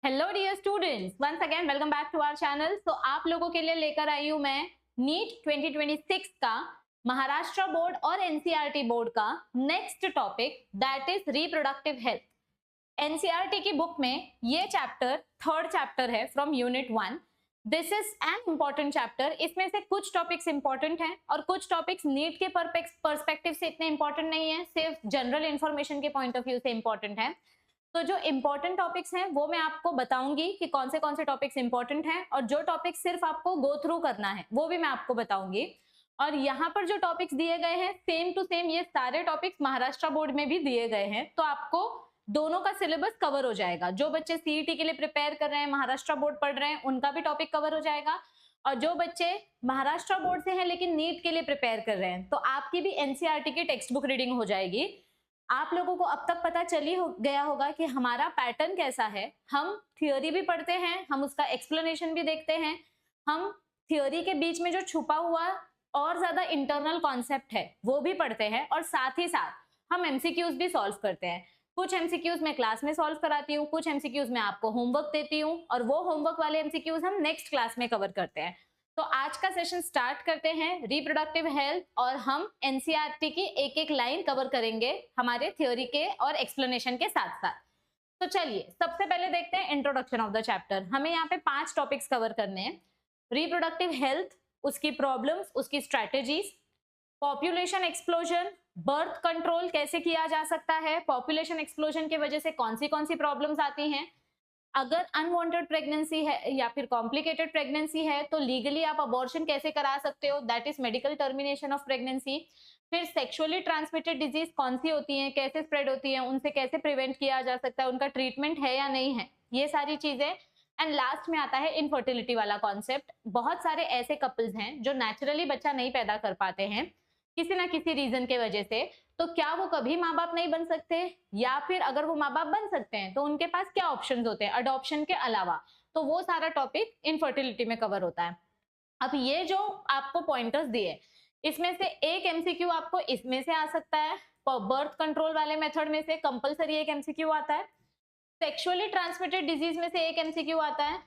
Hello dear students, once again welcome back to our channel. तो आप लोगों के लिए लेकर आई हूं मैं नीट 2026 का महाराष्ट्र बोर्ड और एनसीईआरटी बोर्ड का next topic that is reproductive health. NCERT की बुक में ये चैप्टर थर्ड चैप्टर है from unit 1। This is an important chapter. इसमें से कुछ टॉपिक्स इंपॉर्टेंट हैं और कुछ टॉपिक्स नीट के पर्सपेक्टिव से इतने इंपॉर्टेंट नहीं है, सिर्फ जनरल इंफॉर्मेशन के पॉइंट ऑफ व्यू से इंपॉर्टेंट है। तो जो इंपॉर्टेंट टॉपिक्स हैं वो मैं आपको बताऊंगी कि कौन से टॉपिक्स इंपॉर्टेंट हैं, और जो टॉपिक्स सिर्फ आपको गो थ्रू करना है वो भी मैं आपको बताऊंगी। और यहाँ पर जो टॉपिक्स दिए गए हैं सेम टू सेम ये सारे टॉपिक्स महाराष्ट्र बोर्ड में भी दिए गए हैं, तो आपको दोनों का सिलेबस कवर हो जाएगा। जो बच्चे सीईटी के लिए प्रिपेयर कर रहे हैं, महाराष्ट्र बोर्ड पढ़ रहे हैं, उनका भी टॉपिक कवर हो जाएगा। और जो बच्चे महाराष्ट्र बोर्ड से हैं लेकिन नीट के लिए प्रिपेयर कर रहे हैं, तो आपकी भी एनसीईआरटी की टेक्स्ट बुक रीडिंग हो जाएगी। आप लोगों को अब तक पता चल ही गया होगा कि हमारा पैटर्न कैसा है। हम थियोरी भी पढ़ते हैं, हम उसका एक्सप्लेनेशन भी देखते हैं, हम थियोरी के बीच में जो छुपा हुआ और ज्यादा इंटरनल कॉन्सेप्ट है वो भी पढ़ते हैं, और साथ ही साथ हम एमसीक्यूज भी सॉल्व करते हैं। कुछ एमसीक्यूज मैं क्लास में सॉल्व कराती हूँ, कुछ एमसीक्यूज मैं आपको होमवर्क देती हूँ, और वो होमवर्क वाले एमसीक्यूज हम नेक्स्ट क्लास में कवर करते हैं। तो आज का सेशन स्टार्ट करते हैं रिप्रोडक्टिव हेल्थ, और हम एनसीईआरटी की एक एक लाइन कवर करेंगे हमारे थ्योरी के और एक्सप्लेनेशन के साथ साथ। तो चलिए सबसे पहले देखते हैं इंट्रोडक्शन ऑफ द चैप्टर। हमें यहाँ पे 5 टॉपिक्स कवर करने हैं। रिप्रोडक्टिव हेल्थ, उसकी प्रॉब्लम्स, उसकी strategies, population explosion, birth control कैसे किया जा सकता है, पॉपुलेशन एक्सप्लोजन की वजह से कौन सी प्रॉब्लम्स आती हैं, अगर अनवांटेड प्रेगनेंसी है या फिर कॉम्प्लिकेटेड प्रेगनेंसी है तो लीगली आप अबॉर्शन कैसे करा सकते हो, that is medical termination of pregnancy. फिर सेक्सुअली ट्रांसमिटेड डिजीज कौन सी होती हैं, कैसे स्प्रेड होती हैं, उनसे कैसे प्रिवेंट किया जा सकता है, उनका ट्रीटमेंट है या नहीं है, ये सारी चीजें। एंड लास्ट में आता है इनफर्टिलिटी वाला कॉन्सेप्ट। बहुत सारे ऐसे कपल्स हैं जो नेचुरली बच्चा नहीं पैदा कर पाते हैं किसी ना किसी रीजन के वजह से, तो क्या वो कभी माँ बाप नहीं बन सकते, या फिर अगर वो माँ बाप बन सकते हैं तो उनके पास क्या ऑप्शंस होते हैं अडॉप्शन के अलावा। तो वो सारा टॉपिक इनफर्टिलिटी में कवर होता है। अब ये जो आपको पॉइंटर्स दिए, इसमें से एक एमसीक्यू आपको इसमें से आ सकता है, बर्थ कंट्रोल वाले मेथड में से कंपलसरी एक एमसीक्यू आता है, सेक्सुअली ट्रांसमिटेड डिजीज में से एक एमसीक्यू आता है,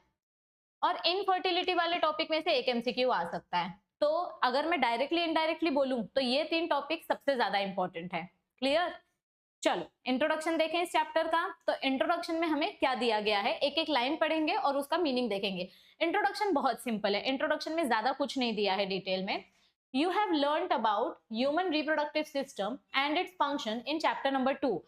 और इनफर्टिलिटी वाले टॉपिक में से एक एमसीक्यू आ सकता है। तो अगर मैं डायरेक्टली इनडायरेक्टली बोलूं तो ये 3 टॉपिक सबसे ज्यादा इंपॉर्टेंट है। क्लियर? चलो इंट्रोडक्शन देखें इस चैप्टर का। तो इंट्रोडक्शन में हमें क्या दिया गया है, एक एक लाइन पढ़ेंगे और उसका मीनिंग देखेंगे। इंट्रोडक्शन बहुत सिंपल है, इंट्रोडक्शन में ज्यादा कुछ नहीं दिया है डिटेल में। You have learned about human reproductive system and its function in chapter number 2।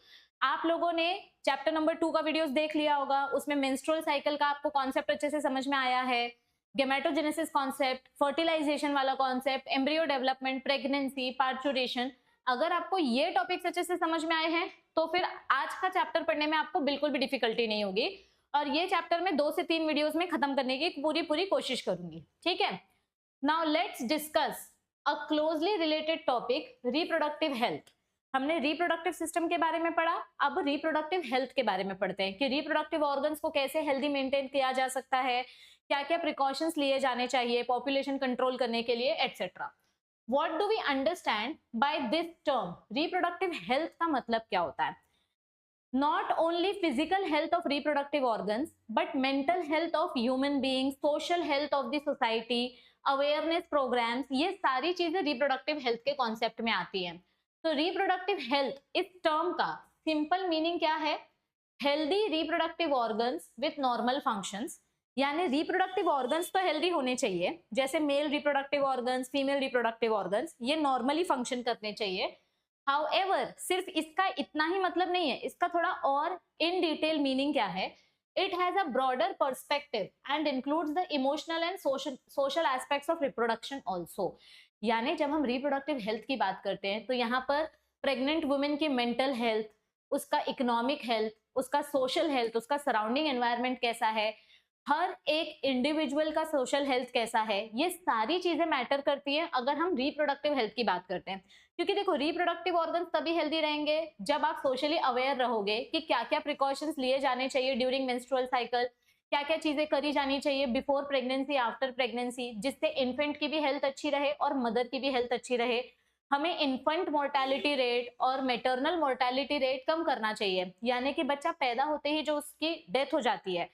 आप लोगों ने चैप्टर नंबर 2 का वीडियोस देख लिया होगा, उसमें मेंस्ट्रुअल साइकिल का आपको कॉन्सेप्ट अच्छे से समझ में आया है, गेमेटोजेनेसिस कॉन्सेप्ट, फर्टिलाइजेशन वाला concept, embryo development, pregnancy, parturition. अगर आपको ये टॉपिक्स अच्छे से समझ में आए हैं तो फिर आज का चैप्टर पढ़ने में आपको बिल्कुल भी डिफिकल्टी नहीं होगी, और ये चैप्टर मैं 2 से 3 वीडियोस में खत्म करने की पूरी कोशिश करूंगी। ठीक है, now let's discuss a closely related topic, reproductive health. हमने रिप्रोडक्टिव सिस्टम के बारे में पढ़ा, अब रिप्रोडक्टिव हेल्थ के बारे में पढ़ते हैं कि रिप्रोडक्टिव ऑर्गन्स को कैसे हेल्दी मेंटेन किया जा सकता है, क्या क्या प्रिकॉशंस लिए जाने चाहिए पॉपुलेशन कंट्रोल करने के लिए, etcetera. What do we understand by this term, reproductive health का मतलब क्या होता है? Not only physical health of reproductive organs but mental health of human being, social health of the society, awareness programmes, ये सारी चीजें रिप्रोडक्टिव हेल्थ के concept में आती हैं। तो रिप्रोडक्टिव हेल्थ इस टर्म का सिंपल मीनिंग क्या है? Healthy reproductive organs with normal functions, यानी रिप्रोडक्टिव ऑर्गन्स तो हेल्दी होने चाहिए, जैसे male reproductive organs, female reproductive organs, ये नॉर्मली फंक्शन करने चाहिए। हाउएवर सिर्फ इसका इतना ही मतलब नहीं है, इसका थोड़ा और इन डिटेल मीनिंग क्या है? It has a broader perspective and includes the emotional and social aspects of reproduction also. यानी जब हम रिप्रोडक्टिव हेल्थ की बात करते हैं तो यहाँ पर प्रेग्नेंट वुमेन की मेंटल हेल्थ, उसका इकोनॉमिक हेल्थ, उसका सोशल हेल्थ, उसका सराउंडिंग एनवायरनमेंट कैसा है, हर एक इंडिविजुअल का सोशल हेल्थ कैसा है, ये सारी चीजें मैटर करती हैं अगर हम रिप्रोडक्टिव हेल्थ की बात करते हैं। क्योंकि देखो रिप्रोडक्टिव ऑर्गन्स तभी हेल्दी रहेंगे जब आप सोशली अवेयर रहोगे कि क्या क्या प्रिकॉशंस लिए जाने चाहिए ड्यूरिंग मेंस्ट्रुअल साइकिल, क्या क्या चीजें करी जानी चाहिए बिफोर प्रेगनेंसी, आफ्टर प्रेगनेंसी, जिससे इन्फेंट की भी हेल्थ अच्छी रहे और मदर की भी हेल्थ अच्छी रहे। हमें इन्फेंट मोर्टेलिटी रेट और मेटरनल मोर्टेलिटी रेट कम करना चाहिए, यानी कि बच्चा पैदा होते ही जो उसकी डेथ हो जाती है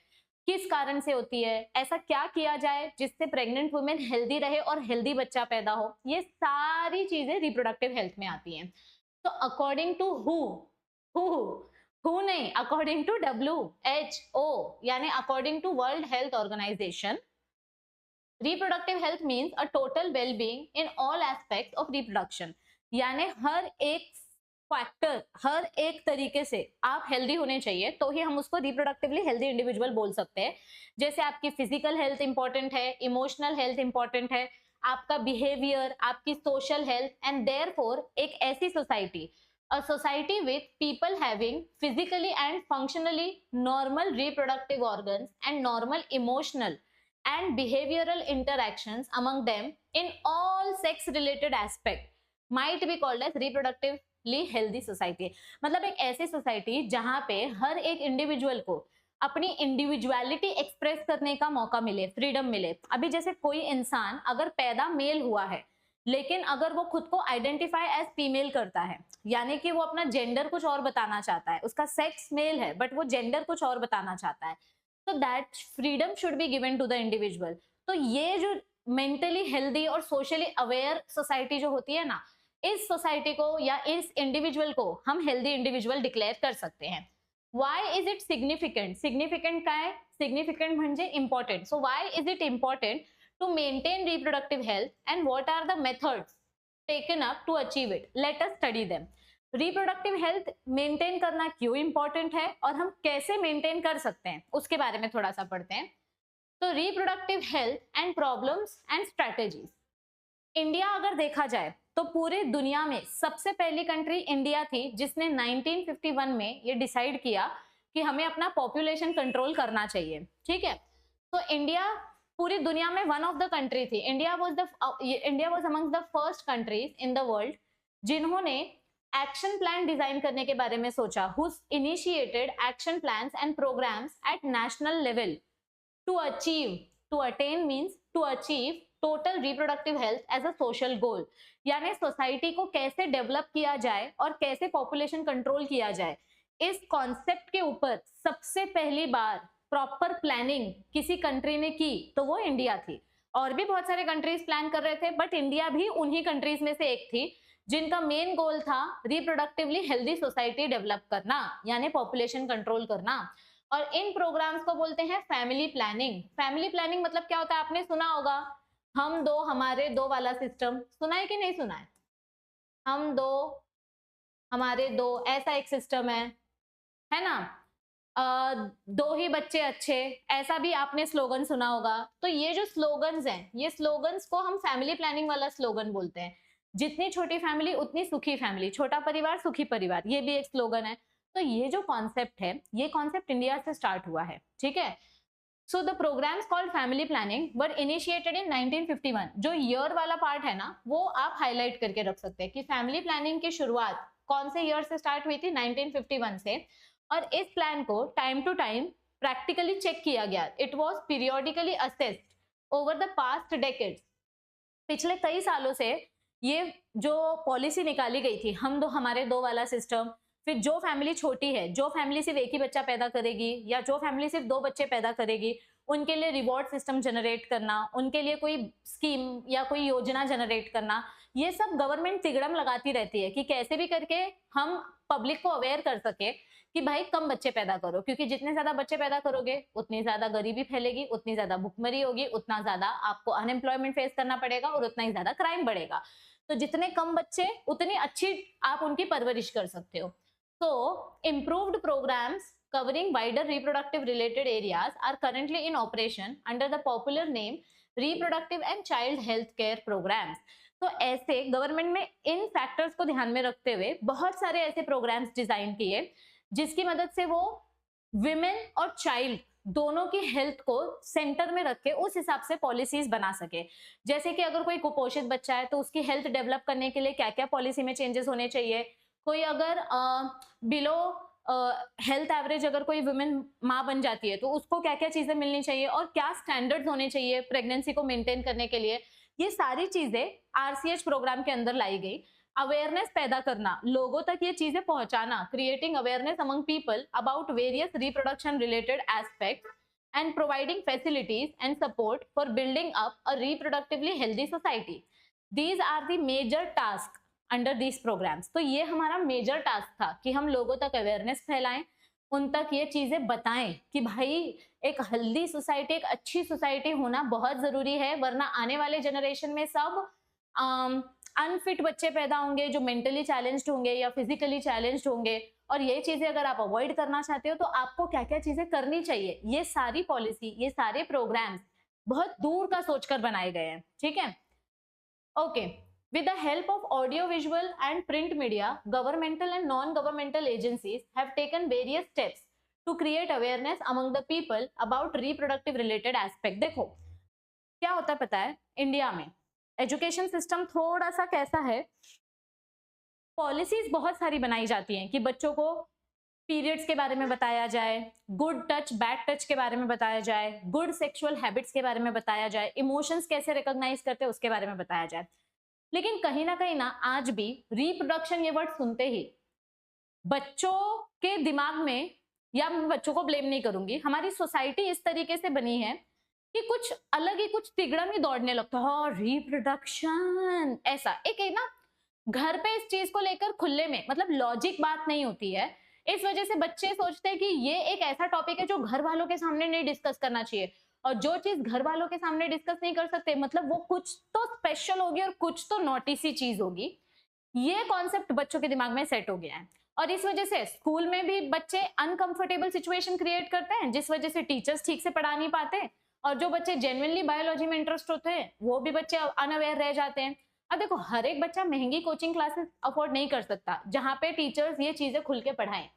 किस कारण से होती है, ऐसा क्या किया जाए जिससे प्रेग्नेंट वुमेन हेल्दी रहे और हेल्दी बच्चा पैदा हो, ये सारी चीजें रिप्रोडक्टिव हेल्थ में आती हैं। तो अकॉर्डिंग टू हु हु नहीं, अकॉर्डिंग टू WHO, यानी according to World Health Organization, reproductive health means a total wellbeing in all aspects of reproduction. यानी हर एक फैक्टर, हर एक तरीके से आप हेल्दी होने चाहिए तो ही हम उसको रिप्रोडक्टिवली हेल्दी इंडिविजुअल बोल सकते हैं। जैसे आपकी फिजिकल हेल्थ इंपॉर्टेंट है, इमोशनल हेल्थ इंपॉर्टेंट है, आपका बिहेवियर, आपकी सोशल हेल्थ, एंड देयरफॉर एक ऐसी society, a society with people having physically and functionally normal reproductive organs and normal emotional and behavioral interactions among them in all sex related aspect might be called as reproductively healthy society। मतलब एक ऐसी society जहां पे हर एक individual को अपनी individuality express करने का मौका मिले, फ्रीडम मिले। अभी जैसे कोई इंसान अगर पैदा मेल हुआ है लेकिन अगर वो खुद को आइडेंटिफाई एज फीमेल करता है, यानी कि वो अपना जेंडर कुछ और बताना चाहता है, उसका सेक्स मेल है बट वो जेंडर कुछ और बताना चाहता है, तो that freedom should be given to the individual. तो ये जो मेंटली हेल्दी और सोशली अवेयर सोसाइटी जो होती है ना, इस सोसाइटी को या इस इंडिविजुअल को हम हेल्दी इंडिविजुअल डिक्लेयर कर सकते हैं। Why is it significant? Significant काय आहे? सिग्निफिकेंट म्हणजे important. So why is it important to maintain reproductive health and what are the methods taken up to achieve it? Let us study them. Reproductive health maintain करना क्यों important है और हम कैसे maintain कर सकते हैं उसके बारे में थोड़ा सा पढ़ते हैं। तो reproductive health and problems and strategies, India अगर देखा जाए तो पूरे दुनिया में सबसे पहली कंट्री इंडिया थी जिसने 1951 में ये डिसाइड किया कि हमें अपना पॉपुलेशन कंट्रोल करना चाहिए। ठीक है, तो इंडिया पूरी दुनिया में वन ऑफ द कंट्री थी। India was among the first countries in the world जिन्होंने एक्शन प्लान डिजाइन करने के बारे में सोचा, who initiated action plans and programmes at national level to achieve, to attain means to achieve total reproductive health as a social goal. यानी society को कैसे develop किया जाए और कैसे पॉपुलेशन कंट्रोल किया जाए, इस कॉन्सेप्ट के ऊपर सबसे पहली बार प्रॉपर प्लानिंग किसी कंट्री ने की तो वो इंडिया थी। और भी बहुत सारे कंट्रीज प्लान कर रहे थे बट इंडिया भी उन्हीं कंट्रीज में से एक थी जिनका मेन गोल था रिप्रोडक्टिवली हेल्दी सोसाइटी डेवलप करना, यानी पॉपुलेशन कंट्रोल करना। और इन प्रोग्राम्स को बोलते हैं फैमिली प्लानिंग। फैमिली प्लानिंग मतलब क्या होता है? आपने सुना होगा हम दो हमारे दो वाला सिस्टम, सुना है कि नहीं सुना है? हम दो हमारे दो, ऐसा एक सिस्टम है ना। दो ही बच्चे अच्छे, ऐसा भी आपने स्लोगन सुना होगा। तो ये जो स्लोगन्स हैं, ये स्लोगन्स को हम फैमिली प्लानिंग वाला स्लोगन बोलते हैं। जितनी छोटी फैमिली उतनी सुखी फैमिली, छोटा परिवार सुखी परिवार, ये भी एक स्लोगन है। तो ये जो कॉन्सेप्ट है, ये कॉन्सेप्ट इंडिया से स्टार्ट हुआ है। ठीक है, so the programmes called family planning were initiated in 1951। जो ईयर वाला पार्ट है ना, वो आप हाईलाइट करके रख सकते हैं कि फैमिली प्लानिंग की शुरुआत कौन से ईयर से स्टार्ट हुई थी? 1951 से। और इस प्लान को time to time practically check किया गया। It was periodically assessed over the past decades. पिछले कई सालों से ये जो पॉलिसी निकाली गई थी, हम दो हमारे दो वाला सिस्टम, फिर जो फैमिली छोटी है, जो फैमिली सिर्फ एक ही बच्चा पैदा करेगी या जो फैमिली सिर्फ दो बच्चे पैदा करेगी, उनके लिए रिवॉर्ड सिस्टम जनरेट करना, उनके लिए कोई स्कीम या कोई योजना जनरेट करना, ये सब गवर्नमेंट तिगड़म लगाती रहती है कि कैसे भी करके हम पब्लिक को अवेयर कर सके कि भाई कम बच्चे पैदा करो, क्योंकि जितने ज्यादा बच्चे पैदा करोगे उतनी ज्यादा गरीबी फैलेगी, उतनी ज्यादा भुखमरी होगी, उतना ज्यादा आपको अनएम्प्लॉयमेंट फेस करना पड़ेगा और उतना ही ज्यादा क्राइम बढ़ेगा। तो जितने कम बच्चे उतनी अच्छी आप उनकी परवरिश कर सकते हो। So, improved programs covering wider reproductive related areas are currently in operation under the popular name Reproductive and Child Health Care Programs। तो ऐसे गवर्नमेंट में इन फैक्टर्स को ध्यान में रखते हुए बहुत सारे ऐसे प्रोग्राम्स डिजाइन किए जिसकी मदद से वो विमेन और चाइल्ड दोनों की हेल्थ को सेंटर में रख के उस हिसाब से पॉलिसीज बना सके। जैसे कि अगर कोई कुपोषित बच्चा है तो उसकी हेल्थ डेवलप करने के लिए क्या क्या पॉलिसी में चेंजेस होने चाहिए, कोई अगर बिलो हेल्थ एवरेज अगर कोई वुमेन माँ बन जाती है तो उसको क्या क्या चीजें मिलनी चाहिए और क्या स्टैंडर्ड्स होने चाहिए प्रेगनेंसी को मेंटेन करने के लिए, ये सारी चीजें RCH प्रोग्राम के अंदर लाई गई। अवेयरनेस पैदा करना, लोगों तक ये चीजें पहुंचाना, creating awareness among people about various reproduction related aspects and providing facilities and support for building up a reproductively healthy society. These are the major tasks under these programs. तो ये हमारा मेजर टास्क था कि हम लोगों तक awareness फैलाएं, उन तक ये चीजें बताएं कि भाई एक हेल्दी सोसाइटी, एक अच्छी सोसाइटी होना बहुत जरूरी है, वरना आने वाले जनरेशन में सब अनफिट बच्चे पैदा होंगे जो मेंटली चैलेंज्ड होंगे या फिजिकली चैलेंज्ड होंगे। और ये चीजें अगर आप अवॉइड करना चाहते हो तो आपको क्या क्या चीजें करनी चाहिए, ये सारी पॉलिसी, ये सारे प्रोग्राम्स बहुत दूर का सोचकर बनाए गए हैं। ठीक है, okay. With the help of audio visual and print media, governmental and non-governmental agencies have taken various steps to create awareness among the people about reproductive related aspect. देखो क्या होता है पता है, इंडिया में एजुकेशन सिस्टम थोड़ा सा कैसा है, पॉलिसीज बहुत सारी बनाई जाती हैं कि बच्चों को पीरियड्स के बारे में बताया जाए, गुड टच बैड टच के बारे में बताया जाए, गुड सेक्सुअल हैबिट्स के बारे में बताया जाए, इमोशंस कैसे रिकॉग्नाइज करते हैं उसके बारे में बताया जाए। लेकिन कहीं ना आज भी रिप्रोडक्शन ये वर्ड सुनते ही बच्चों के दिमाग में, या मैं बच्चों को ब्लेम नहीं करूंगी, हमारी सोसाइटी इस तरीके से बनी है कि कुछ अलग ही, कुछ तिगड़म ही दौड़ने लगता है, रिप्रोडक्शन ऐसा एक है ना, घर पे इस चीज को लेकर खुले में मतलब लॉजिक बात नहीं होती है। इस वजह से बच्चे सोचते हैं कि ये एक ऐसा टॉपिक है जो घर वालों के सामने नहीं डिस्कस करना चाहिए, और जो चीज घर वालों के सामने डिस्कस नहीं कर सकते मतलब वो कुछ तो स्पेशल होगी और कुछ तो नॉटी सी चीज होगी। ये कॉन्सेप्ट बच्चों के दिमाग में सेट हो गया है, और इस वजह से स्कूल में भी बच्चे अनकंफर्टेबल सिचुएशन क्रिएट करते हैं, जिस वजह से टीचर्स ठीक से पढ़ा नहीं पाते, और जो बच्चे जेन्युइनली बायोलॉजी में इंटरेस्ट होते हैं वो भी बच्चे अनअवेयर रह जाते हैं। अब देखो, हर एक बच्चा महंगी कोचिंग क्लासेस अफोर्ड नहीं कर सकता जहां पे टीचर्स ये चीजें खुल के पढ़ाएं।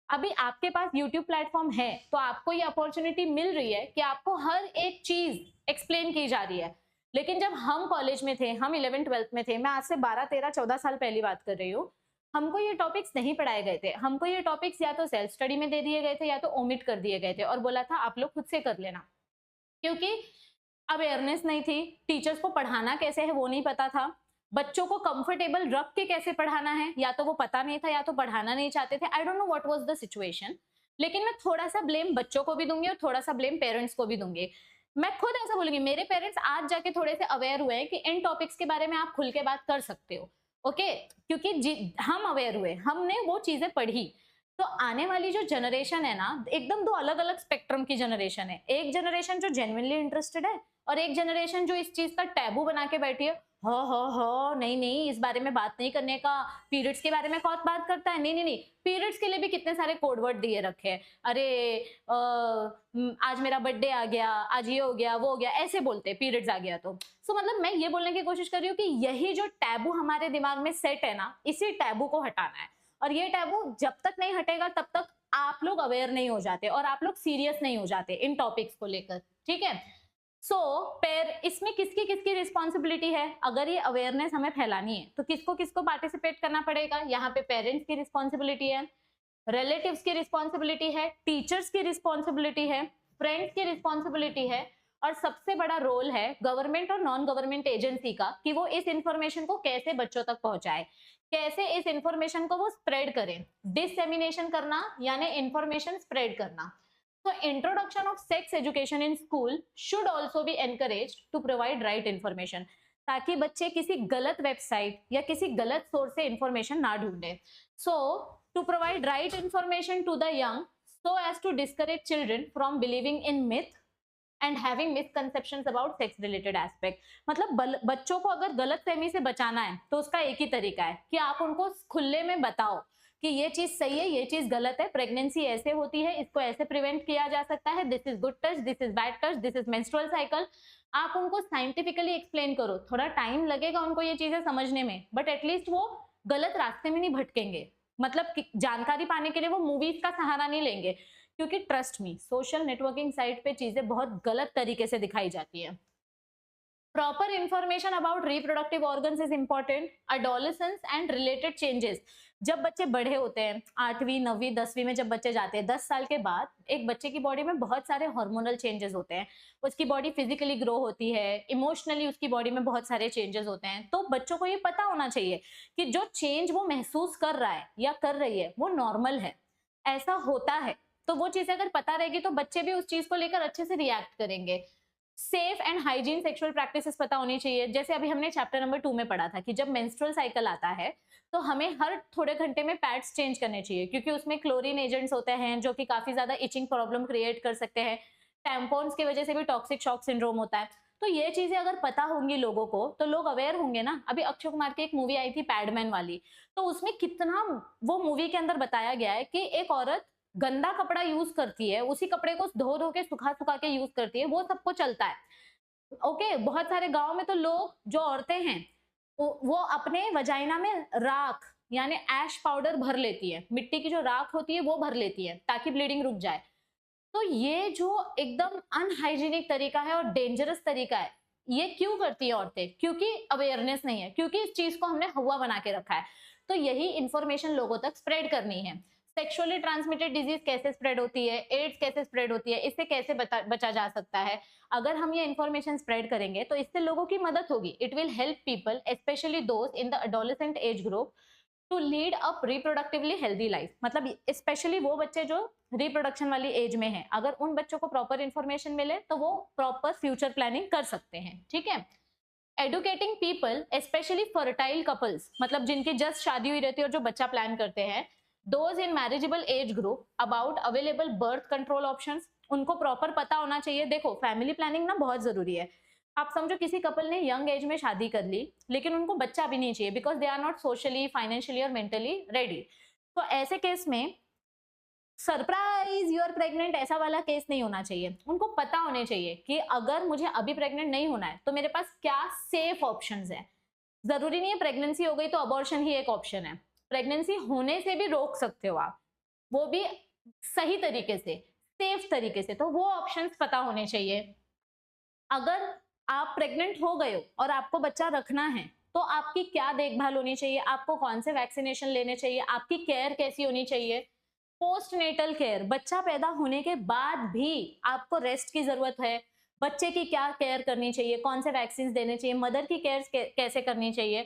अभी आपके पास YouTube प्लेटफॉर्म है तो आपको ये अपॉर्चुनिटी मिल रही है कि आपको हर एक चीज एक्सप्लेन की जा रही है। लेकिन जब हम कॉलेज में थे, हम 11th-12th में थे, मैं आज से 12-13-14 साल पहली बात कर रही हूँ, हमको ये टॉपिक्स नहीं पढ़ाए गए थे। हमको ये टॉपिक्स या तो सेल्फ स्टडी में दे दिए गए थे या तो ओमिट कर दिए गए थे और बोला था आप लोग खुद से कर लेना, क्योंकि अवेयरनेस नहीं थी, टीचर्स को पढ़ाना कैसे है वो नहीं पता था, बच्चों को कंफर्टेबल रख के कैसे पढ़ाना है या तो वो पता नहीं था या तो पढ़ाना नहीं चाहते थे। I don't know what was the situation, लेकिन मैं थोड़ा सा ब्लेम बच्चों को भी दूंगी और थोड़ा सा ब्लेम पेरेंट्स को भी दूंगी। मैं खुद ऐसा बोलूंगी, मेरे पेरेंट्स आज जाके थोड़े से अवेयर हुए हैं कि इन टॉपिक्स के बारे में आप खुल के बात कर सकते हो, ओके, क्योंकि हम अवेयर हुए, हमने वो चीजें पढ़ी। तो आने वाली जो जनरेशन है ना, एकदम दो अलग अलग स्पेक्ट्रम की जनरेशन है। एक जनरेशन जो जेन्युइनली इंटरेस्टेड है और एक जनरेशन जो इस चीज का टैबू बना के बैठी है, हो नहीं नहीं इस बारे में बात नहीं करने का, पीरियड्स के बारे में कौन बात करता है, नहीं नहीं नहीं, पीरियड्स के लिए भी कितने सारे कोड वर्ड दिए रखे हैं, अरे आज मेरा बर्थडे आ गया, आज ये हो गया वो हो गया, ऐसे बोलते हैं पीरियड्स आ गया तो। सो मतलब मैं ये बोलने की कोशिश कर रही हूँ कि यही जो टैबू हमारे दिमाग में सेट है ना, इसी टैबू को हटाना है, और ये टैबू जब तक नहीं हटेगा तब तक आप लोग अवेयर नहीं हो जाते और आप लोग सीरियस नहीं हो जाते इन टॉपिक्स को लेकर। ठीक है, सो इसमें किसकी किसकी रिस्पॉन्सिबिलिटी है? अगर ये अवेयरनेस हमें फैलानी है तो किसको किसको पार्टिसिपेट करना पड़ेगा? यहाँ पे पेरेंट्स की रिस्पॉन्सिबिलिटी है, रिलेटिव्स की रिस्पॉन्सिबिलिटी है, टीचर्स की रिस्पॉन्सिबिलिटी है, फ्रेंड्स की रिस्पॉन्सिबिलिटी है, और सबसे बड़ा रोल है गवर्नमेंट और नॉन गवर्नमेंट एजेंसी का कि वो इस इंफॉर्मेशन को कैसे बच्चों तक पहुंचाए, कैसे इस इंफॉर्मेशन को वो स्प्रेड करें। डिससेमिनेशन करना यानी इंफॉर्मेशन स्प्रेड करना। So introduction of sex education in school should also be encouraged to provide right information, ताकि बच्चे किसी गलत वेबसाइट या किसी गलत सोर्स से इंफॉर्मेशन ना ढूंढे। So to provide right information to the young so as to discourage children from believing in myth and having misconceptions about sex related aspect। मतलब बच्चों को अगर गलत फहमी से बचाना है तो उसका एक ही तरीका है कि आप उनको खुले में बताओ कि ये चीज सही है, ये चीज गलत है, प्रेगनेंसी ऐसे होती है, इसको ऐसे प्रिवेंट किया जा सकता है, this is good touch, this is bad touch, this is menstrual cycle. आप उनको साइंटिफिकली एक्सप्लेन करो, थोड़ा टाइम लगेगा उनको ये चीजें समझने में, बट एटलीस्ट वो गलत रास्ते में नहीं भटकेंगे। मतलब जानकारी पाने के लिए वो मूवीज का सहारा नहीं लेंगे, क्योंकि trust me, social networking site पे चीजें बहुत गलत तरीके से दिखाई जाती है। Proper information about reproductive organs is important. Adolescence and related changes। जब बच्चे बड़े होते हैं, 8वीं 9वीं 10वीं में जब बच्चे जाते हैं, 10 साल के बाद एक बच्चे की बॉडी में बहुत सारे हार्मोनल चेंजेस होते हैं। उसकी बॉडी फिजिकली ग्रो होती है, इमोशनली उसकी बॉडी में बहुत सारे चेंजेस होते हैं। तो बच्चों को ये पता होना चाहिए कि जो चेंज वो महसूस कर रहा है या कर रही है वो नॉर्मल है, ऐसा होता है। तो वो चीजें अगर पता रहेगी तो बच्चे भी उस चीज को लेकर अच्छे से रिएक्ट करेंगे। Safe and hygiene sexual practices पता होनी चाहिए। जैसे अभी हमने चैप्टर नंबर 2 में पढ़ा था कि जब मेंस्ट्रुअल साइकिल आता है तो हमें हर थोड़े घंटे में पैड्स चेंज करने चाहिए, क्योंकि उसमें क्लोरीन एजेंट्स होते हैं जो कि काफी ज्यादा इचिंग प्रॉब्लम क्रिएट कर सकते हैं। टैम्पॉन्स की वजह से भी टॉक्सिक शॉक सिंड्रोम होता है। तो ये चीजें अगर पता होंगी लोगों को तो लोग अवेयर होंगे ना। अभी अक्षय कुमार की एक मूवी आई थी पैडमैन वाली, तो उसमें कितना वो मूवी के अंदर बताया गया है कि एक औरत गंदा कपड़ा यूज करती है, उसी कपड़े को धो धो के सुखा सुखा के यूज करती है, वो सबको चलता है। ओके, बहुत सारे गांव में तो लोग जो औरतें हैं वो अपने वजाइना में राख यानी ऐश पाउडर भर लेती है, मिट्टी की जो राख होती है वो भर लेती है ताकि ब्लीडिंग रुक जाए। तो ये जो एकदम अनहाइजीनिक तरीका है और डेंजरस तरीका है, ये क्यों करती है औरतें? क्योंकि अवेयरनेस नहीं है, क्योंकि इस चीज को हमने हवा बना के रखा है। तो यही इंफॉर्मेशन लोगों तक स्प्रेड करनी है। सेक्सुअली ट्रांसमिटेड डिजीज कैसे स्प्रेड होती है, एड्स कैसे स्प्रेड होती है, इससे कैसे बचा जा सकता है। अगर हम ये इंफॉर्मेशन स्प्रेड करेंगे तो इससे लोगों की मदद होगी। It will help people specially those in the adolescent age group to lead a reproductively healthy life. मतलब स्पेशली वो बच्चे जो रिप्रोडक्शन वाली एज में हैं, अगर उन बच्चों को प्रॉपर इंफॉर्मेशन मिले तो वो प्रॉपर फ्यूचर प्लानिंग कर सकते हैं। ठीक है। Educating people specially fertile couples, मतलब जिनकी जस्ट शादी हुई रहती है और जो बच्चा प्लान करते हैं, those in marriageable age group about available birth control options, उनको प्रॉपर पता होना चाहिए। देखो फैमिली प्लानिंग ना बहुत जरूरी है। आप समझो किसी कपल ने यंग एज में शादी कर ली लेकिन उनको बच्चा भी नहीं चाहिए because they are not socially, financially और मेंटली रेडी। तो ऐसे केस में सरप्राइज यू आर प्रेग्नेंट ऐसा वाला केस नहीं होना चाहिए। उनको पता होने चाहिए कि अगर मुझे अभी प्रेग्नेंट नहीं होना है तो मेरे पास क्या सेफ ऑप्शंस है। जरूरी नहीं है प्रेगनेंसी हो गई तो अबॉर्शन ही एक ऑप्शन है। प्रेगनेंसी होने से भी रोक सकते हो आप, वो भी सही तरीके से, सेफ तरीके से। तो वो ऑप्शंस पता होने चाहिए। अगर आप प्रेग्नेंट हो गए हो और आपको बच्चा रखना है तो आपकी क्या देखभाल होनी चाहिए, आपको कौन से वैक्सीनेशन लेने चाहिए, आपकी केयर कैसी होनी चाहिए। पोस्ट नेटल केयर, बच्चा पैदा होने के बाद भी आपको रेस्ट की जरूरत है। बच्चे की क्या केयर करनी चाहिए, कौन से वैक्सीन देने चाहिए, मदर की केयर कैसे करनी चाहिए।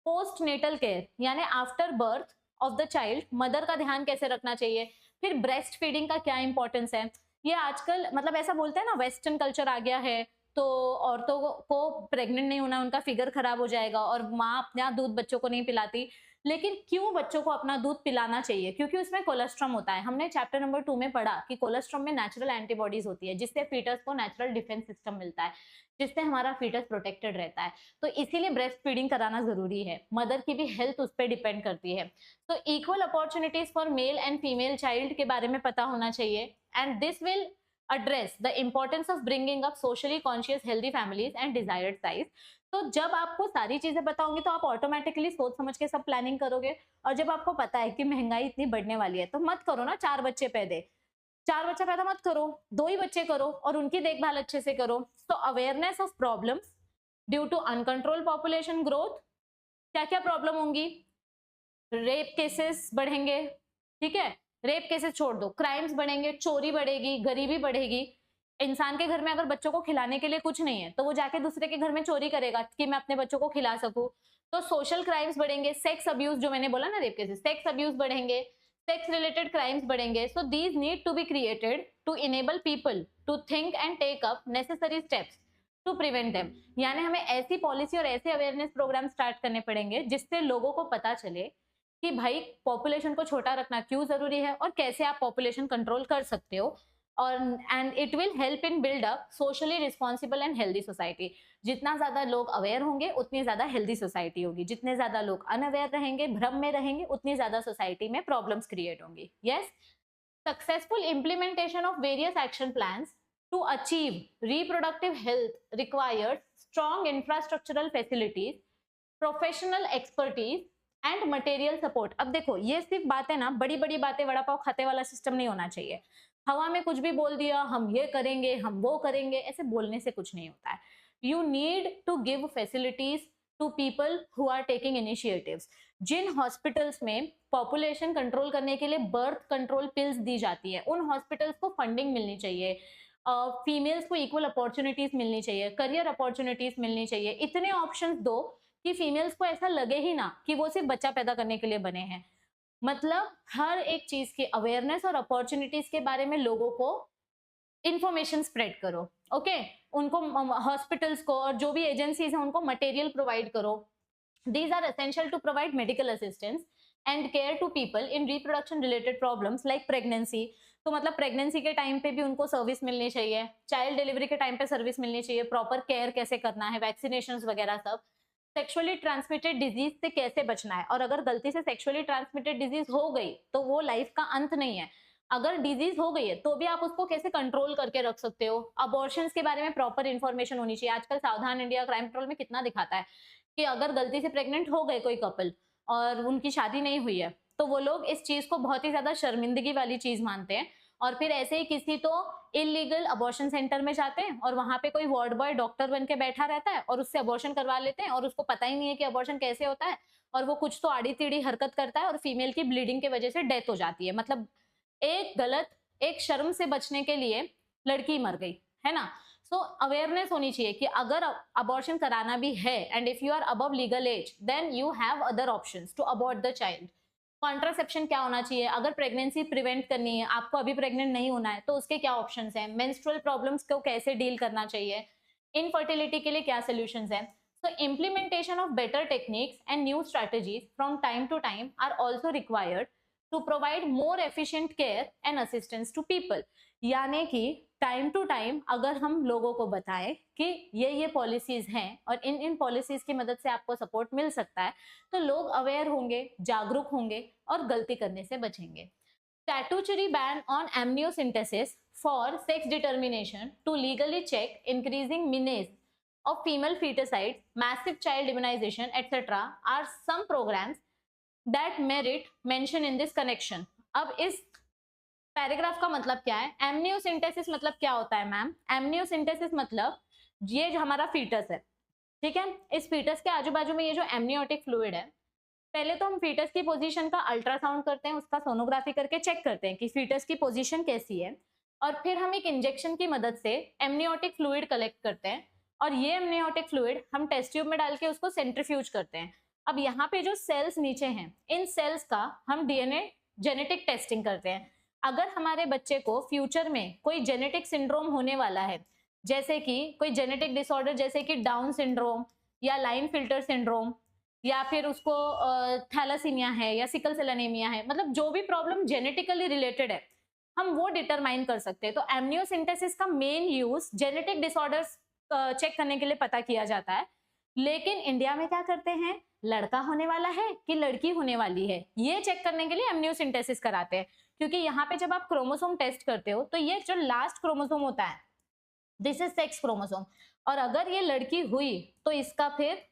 पोस्ट नेटल केयर यानी after birth of the child mother का ध्यान कैसे रखना चाहिए। फिर ब्रेस्ट फीडिंग का क्या इंपॉर्टेंस है। ये आजकल मतलब ऐसा बोलते हैं ना, वेस्टर्न कल्चर आ गया है तो औरतों को प्रेग्नेंट नहीं होना, उनका फिगर खराब हो जाएगा और माँ अपना दूध बच्चों को नहीं पिलाती। लेकिन क्यों बच्चों को अपना दूध पिलाना चाहिए? क्योंकि उसमें कोलेस्ट्रॉम होता है। हमने चैप्टर नंबर 2 में पढ़ा कि कोलेस्ट्रॉम में नेचुरल एंटीबॉडीज होती है जिससे फीटस को नेचुरल डिफेंस सिस्टम मिलता है, जिससे हमारा फीटस प्रोटेक्टेड रहता है। तो इसीलिए ब्रेस्ट फीडिंग कराना जरूरी है। मदर की भी हेल्थ उस पर डिपेंड करती है। तो equal opportunities for male and female child के बारे में पता होना चाहिए। And this will address the importance of bringing up socially conscious healthy families and desired size। तो जब आपको सारी चीजें पता होंगी तो आप ऑटोमेटिकली सोच समझ के सब प्लानिंग करोगे। और जब आपको पता है कि महंगाई इतनी बढ़ने वाली है तो मत करो ना 4 बच्चे पैदे, 4 बच्चा पैदा मत करो, 2 ही बच्चे करो और उनकी देखभाल अच्छे से करो। तो awareness of problems due to uncontrolled population growth, क्या क्या प्रॉब्लम होंगी। रेप केसेस बढ़ेंगे, ठीक है, रेप केसेस छोड़ दो, क्राइम्स बढ़ेंगे, चोरी बढ़ेगी, गरीबी बढ़ेगी। इंसान के घर में अगर बच्चों को खिलाने के लिए कुछ नहीं है तो वो जाके दूसरे के घर में चोरी करेगा कि मैं अपने बच्चों को खिला सकूं। तो सोशल क्राइम्स बढ़ेंगे, सेक्स अब्यूज, जो मैंने बोला ना रेप केसेस, सेक्स अब्यूज बढ़ेंगे, सेक्स रिलेटेड क्राइम्स बढ़ेंगे। So these need to be created to enable people to think and take up necessary steps to prevent them. यानी हमें ऐसी पॉलिसी और ऐसे अवेयरनेस प्रोग्राम स्टार्ट करने पड़ेंगे जिससे लोगों को पता चले कि भाई पॉपुलेशन को छोटा रखना क्यों जरूरी है और कैसे आप पॉपुलेशन कंट्रोल कर सकते हो। और and it will help in build up socially responsible and healthy society. जितना ज्यादा लोग अवेयर होंगे उतनी ज्यादा हेल्दी सोसाइटी होगी। जितने ज्यादा लोग अनअवेयर रहेंगे, भ्रम में रहेंगे, उतनी ज्यादा सोसाइटी में प्रॉब्लम्स क्रिएट होंगी। Yes, successful implementation of various action plans to achieve reproductive health requires strong infrastructural facilities, professional expertise and material support. अब देखो ये सिर्फ बातें ना, बड़ी बड़ी बातें, वड़ा पाव खाते वाला सिस्टम नहीं होना चाहिए। हवा में कुछ भी बोल दिया, हम ये करेंगे, हम वो करेंगे, ऐसे बोलने से कुछ नहीं होता है। You need to give facilities to people who are taking initiatives. जिन हॉस्पिटल्स में पॉपुलेशन कंट्रोल करने के लिए बर्थ कंट्रोल पिल्स दी जाती है उन हॉस्पिटल्स को फंडिंग मिलनी चाहिए। फीमेल्स को इक्वल अपॉर्चुनिटीज मिलनी चाहिए, करियर अपॉर्चुनिटीज मिलनी चाहिए। इतने ऑप्शंस दो कि फीमेल्स को ऐसा लगे ही ना कि वो सिर्फ बच्चा पैदा करने के लिए बने हैं। मतलब हर एक चीज की अवेयरनेस और अपॉर्चुनिटीज के बारे में लोगों को इंफॉर्मेशन स्प्रेड करो। ओके, उनको हॉस्पिटल्स को और जो भी एजेंसीज हैं उनको मटेरियल प्रोवाइड करो। These are essential to provide medical assistance and care to people in reproduction related problems like pregnancy। तो मतलब प्रेगनेंसी के टाइम पे भी उनको सर्विस मिलनी चाहिए, चाइल्ड डिलीवरी के टाइम पे सर्विस मिलनी चाहिए, प्रॉपर केयर कैसे करना है, वैक्सीनेशंस वगैरह सब। सेक्सुअली ट्रांसमिटेड डिजीज से कैसे बचना है, और अगर गलती से सेक्सुअली ट्रांसमिटेड डिजीज हो गई तो वो लाइफ का अंत नहीं है। अगर डिजीज हो गई है तो भी आप उसको कैसे कंट्रोल करके रख सकते हो। अबॉर्शंस के बारे में प्रॉपर इन्फॉर्मेशन होनी चाहिए। आजकल सावधान इंडिया क्राइम पेट्रोल में कितना दिखाता है कि अगर गलती से प्रेग्नेंट हो गए कोई कपल और उनकी शादी नहीं हुई है तो वो लोग इस चीज को बहुत ही ज्यादा शर्मिंदगी वाली चीज मानते हैं, और फिर ऐसे ही किसी तो इलीगल अबॉर्शन सेंटर में जाते हैं और वहां पे कोई वार्ड बॉय डॉक्टर बन के बैठा रहता है और उससे अबॉर्शन करवा लेते हैं, और उसको पता ही नहीं है कि अबॉर्शन कैसे होता है, और वो कुछ तो आड़ी टेढ़ी हरकत करता है और फीमेल की ब्लीडिंग की वजह से डेथ हो जाती है। मतलब एक शर्म से बचने के लिए लड़की मर गई, है ना। सो अवेयरनेस होनी चाहिए कि अगर अबॉर्शन कराना भी है and if you are above legal age then you have other options to abort the child. Contraception क्या होना चाहिए, अगर प्रेगनेंसी प्रिवेंट करनी है, आपको अभी प्रेग्नेंट नहीं होना है तो उसके क्या ऑप्शंस हैं, मेंस्ट्रुअल प्रॉब्लम्स को कैसे डील करना चाहिए, इनफर्टिलिटी के लिए क्या सॉल्यूशंस हैं। So implementation of better techniques and new strategies from time to time are also required to provide more efficient care and assistance to people। यानी कि टाइम टू टाइम अगर हम लोगों को बताएं कि ये पॉलिसीज हैं और इन पॉलिसीज की मदद से आपको सपोर्ट मिल सकता है तो लोग अवेयर होंगे, जागरूक होंगे और गलती करने से बचेंगे। Statutory ban on amniocentesis for sex determination to legally check increasing menace of female feticides, massive child immunization, etc. are some programs that merit mention in this connection। अब इस पैराग्राफ का मतलब क्या है, एमनियोसिंथेसिस मतलब क्या होता है मैम? एमनियोसिंथेसिस मतलब ये जो हमारा फीटस है, ठीक है, इस फीटस के आजू बाजू में ये जो एमनियोटिक फ्लूइड है, पहले तो हम फीटस की पोजीशन का अल्ट्रासाउंड करते हैं, उसका सोनोग्राफी करके चेक करते हैं कि फीटस की पोजीशन कैसी है, और फिर हम एक इंजेक्शन की मदद से एमनियोटिक फ्लूइड कलेक्ट करते हैं, और ये एमनियोटिक फ्लूइड हम टेस्ट ट्यूब में डाल के उसको सेंट्रीफ्यूज करते हैं। अब यहाँ पे जो सेल्स नीचे हैं, इन सेल्स का हम डीएनए जेनेटिक टेस्टिंग करते हैं। अगर हमारे बच्चे को फ्यूचर में कोई जेनेटिक सिंड्रोम होने वाला है, जैसे कि कोई जेनेटिक डिसऑर्डर जैसे कि डाउन सिंड्रोम या लाइन फिल्टर सिंड्रोम, या फिर उसको थैलासीमिया है या सिकल सेल एनीमिया है, मतलब जो भी प्रॉब्लम जेनेटिकली रिलेटेड है हम वो डिटरमाइन कर सकते हैं। तो एमनियोसिंथेसिस का main use genetic disorders check करने के लिए पता किया जाता है। लेकिन इंडिया में क्या करते हैं, लड़का होने वाला है कि लड़की होने वाली है ये चेक करने के लिए एमनियोसिंथेसिस कराते हैं, क्योंकि यहाँ पे जब आप क्रोमोसोम टेस्ट करते हो तो ये जो लास्ट क्रोमोसोम होता है दिस इज सेक्स क्रोमोसोम, और अगर ये लड़की हुई तो इसका फिर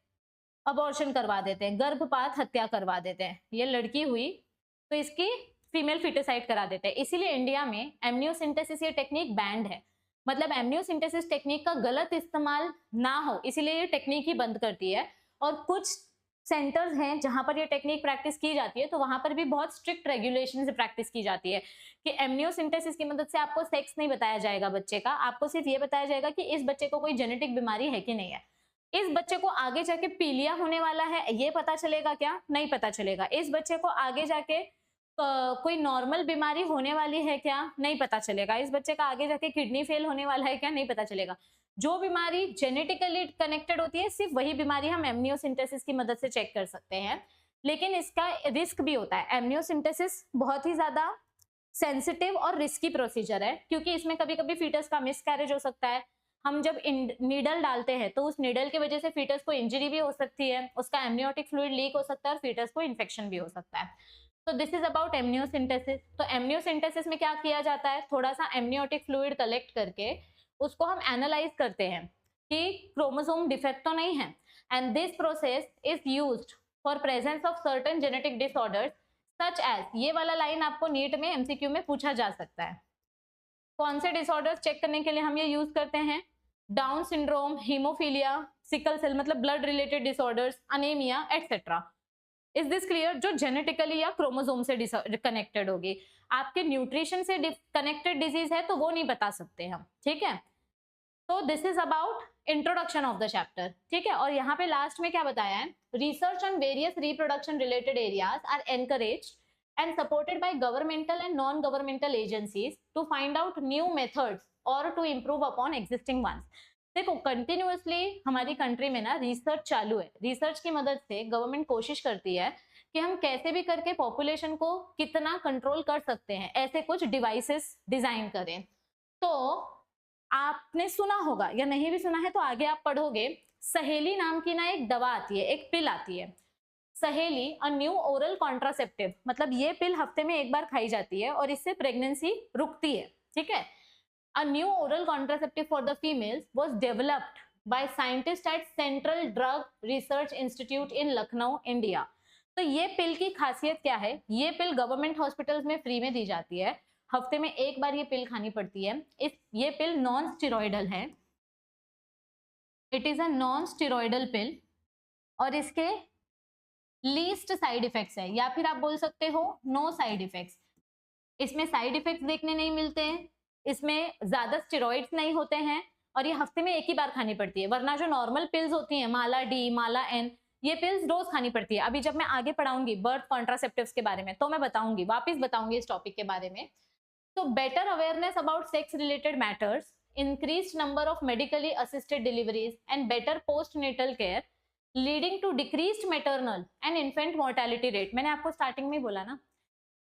अबॉर्शन करवा देते हैं, गर्भपात हत्या करवा देते हैं। ये लड़की हुई तो इसकी फीमेल फिटिसाइड करा देते हैं। इसीलिए इंडिया में एमनियोसिंथेसिस ये टेक्निक बैंड है, मतलब एमनियोसिंथेसिस टेक्निक का गलत इस्तेमाल ना हो इसीलिए ये टेक्निक ही बंद करती है। और कुछ सेंटर्स हैं जहां पर ये टेक्निक प्रैक्टिस की जाती है तो वहां पर भी बहुत स्ट्रिक्ट रेगुलेशन से प्रैक्टिस की जाती है कि एमनियोसिंथेसिस की मदद से आपको सेक्स नहीं बताया जाएगा बच्चे का, आपको सिर्फ ये बताया जाएगा कि इस बच्चे को कोई जेनेटिक बीमारी है कि नहीं है। इस बच्चे को आगे जाके पीलिया होने वाला है ये पता चलेगा क्या? नहीं पता चलेगा। इस बच्चे को आगे जाके कोई नॉर्मल बीमारी होने वाली है क्या? नहीं पता चलेगा। इस बच्चे का आगे जाके किडनी फेल होने वाला है क्या? नहीं पता चलेगा। जो बीमारी जेनेटिकली कनेक्टेड होती है सिर्फ वही बीमारी हम एमनियोसिंथेसिस की मदद से चेक कर सकते हैं, लेकिन इसका रिस्क भी होता है। एमनियोसिंथेसिस बहुत ही ज्यादा सेंसिटिव और रिस्की प्रोसीजर है क्योंकि इसमें कभी कभी फीटस का मिसकैरेज हो सकता है। हम जब नीडल डालते हैं तो उस नीडल की वजह से फीटस को इंजरी भी हो सकती है, उसका एमनियोटिक फ्लूइड लीक हो सकता है और फीटस को इन्फेक्शन भी हो सकता है। तो दिस इज अबाउट एमनियोसिंथेसिस। तो एमनियोसिंथेसिस में क्या किया जाता है, थोड़ा सा एमनियोटिक फ्लूइड कलेक्ट करके उसको हम एनालाइज करते हैं कि क्रोमोसोम डिफेक्ट तो नहीं है, and this process is used for presence of certain genetic disorders such as, ये वाला लाइन आपको नीट में एमसीक्यू में पूछा जा सकता है। कौन से डिसऑर्डर्स चेक करने के लिए हम ये यूज करते हैं? Down syndrome, haemophilia, sickle cell मतलब blood related disorders, anaemia etcetera. Is this clear? जो जेनेटिकली या क्रोमोसोम से कनेक्टेड होगी। आपके न्यूट्रिशन से कनेक्टेड डिजीज है तो वो नहीं बता सकते हम, ठीक है। तो this is about introduction of the chapter, ठीक है। और यहाँ पे लास्ट में क्या बताया है, research on various reproduction related areas are encouraged and supported by governmental and non-governmental agencies to find out new methods or to improve upon existing ones. देखो कंटिन्यूअसली हमारी कंट्री में ना रिसर्च चालू है, रिसर्च की मदद से गवर्नमेंट कोशिश करती है कि हम कैसे भी करके पॉपुलेशन को कितना कंट्रोल कर सकते हैं, ऐसे कुछ डिवाइसेस डिजाइन करें। तो आपने सुना होगा या नहीं भी सुना है तो आगे आप पढ़ोगे, सहेली नाम की ना एक दवा आती है, एक पिल आती है सहेली, अ न्यू ओरल कॉन्ट्रासेप्टिव, मतलब ये पिल हफ्ते में एक बार खाई जाती है और इससे प्रेगनेंसी रुकती है, ठीक है। A new oral contraceptive for the females was developed by scientist at central drug research institute in Lucknow, India. तो ये पिल की खासियत क्या है, ये पिल गवर्नमेंट हॉस्पिटल्स में फ्री में दी जाती है, हफ्ते में एक बार ये पिल खानी पड़ती है। ये पिल नॉन स्टेरॉइडल है, it is a non steroidal pill और इसके लीस्ट साइड इफेक्ट्स है, या फिर आप बोल सकते हो नो साइड इफेक्ट्स। इसमें साइड इफेक्ट्स देखने नहीं मिलते हैं, इसमें ज्यादा स्टेरॉइड्स नहीं होते हैं और ये हफ्ते में एक ही बार खानी पड़ती है। वरना जो नॉर्मल पिल्स होती हैं माला डी, माला एन, ये पिल्स रोज खानी पड़ती है। अभी जब मैं आगे पढ़ाऊंगी बर्थ कॉन्ट्रासेप्टिव्स के बारे में तो मैं बताऊंगी, वापस बताऊंगी इस टॉपिक के बारे में। तो better awareness about sex related matters, increased number of medically assisted deliveries and better postnatal care leading to decreased maternal and infant mortality rate। मैंने आपको स्टार्टिंग में बोला ना,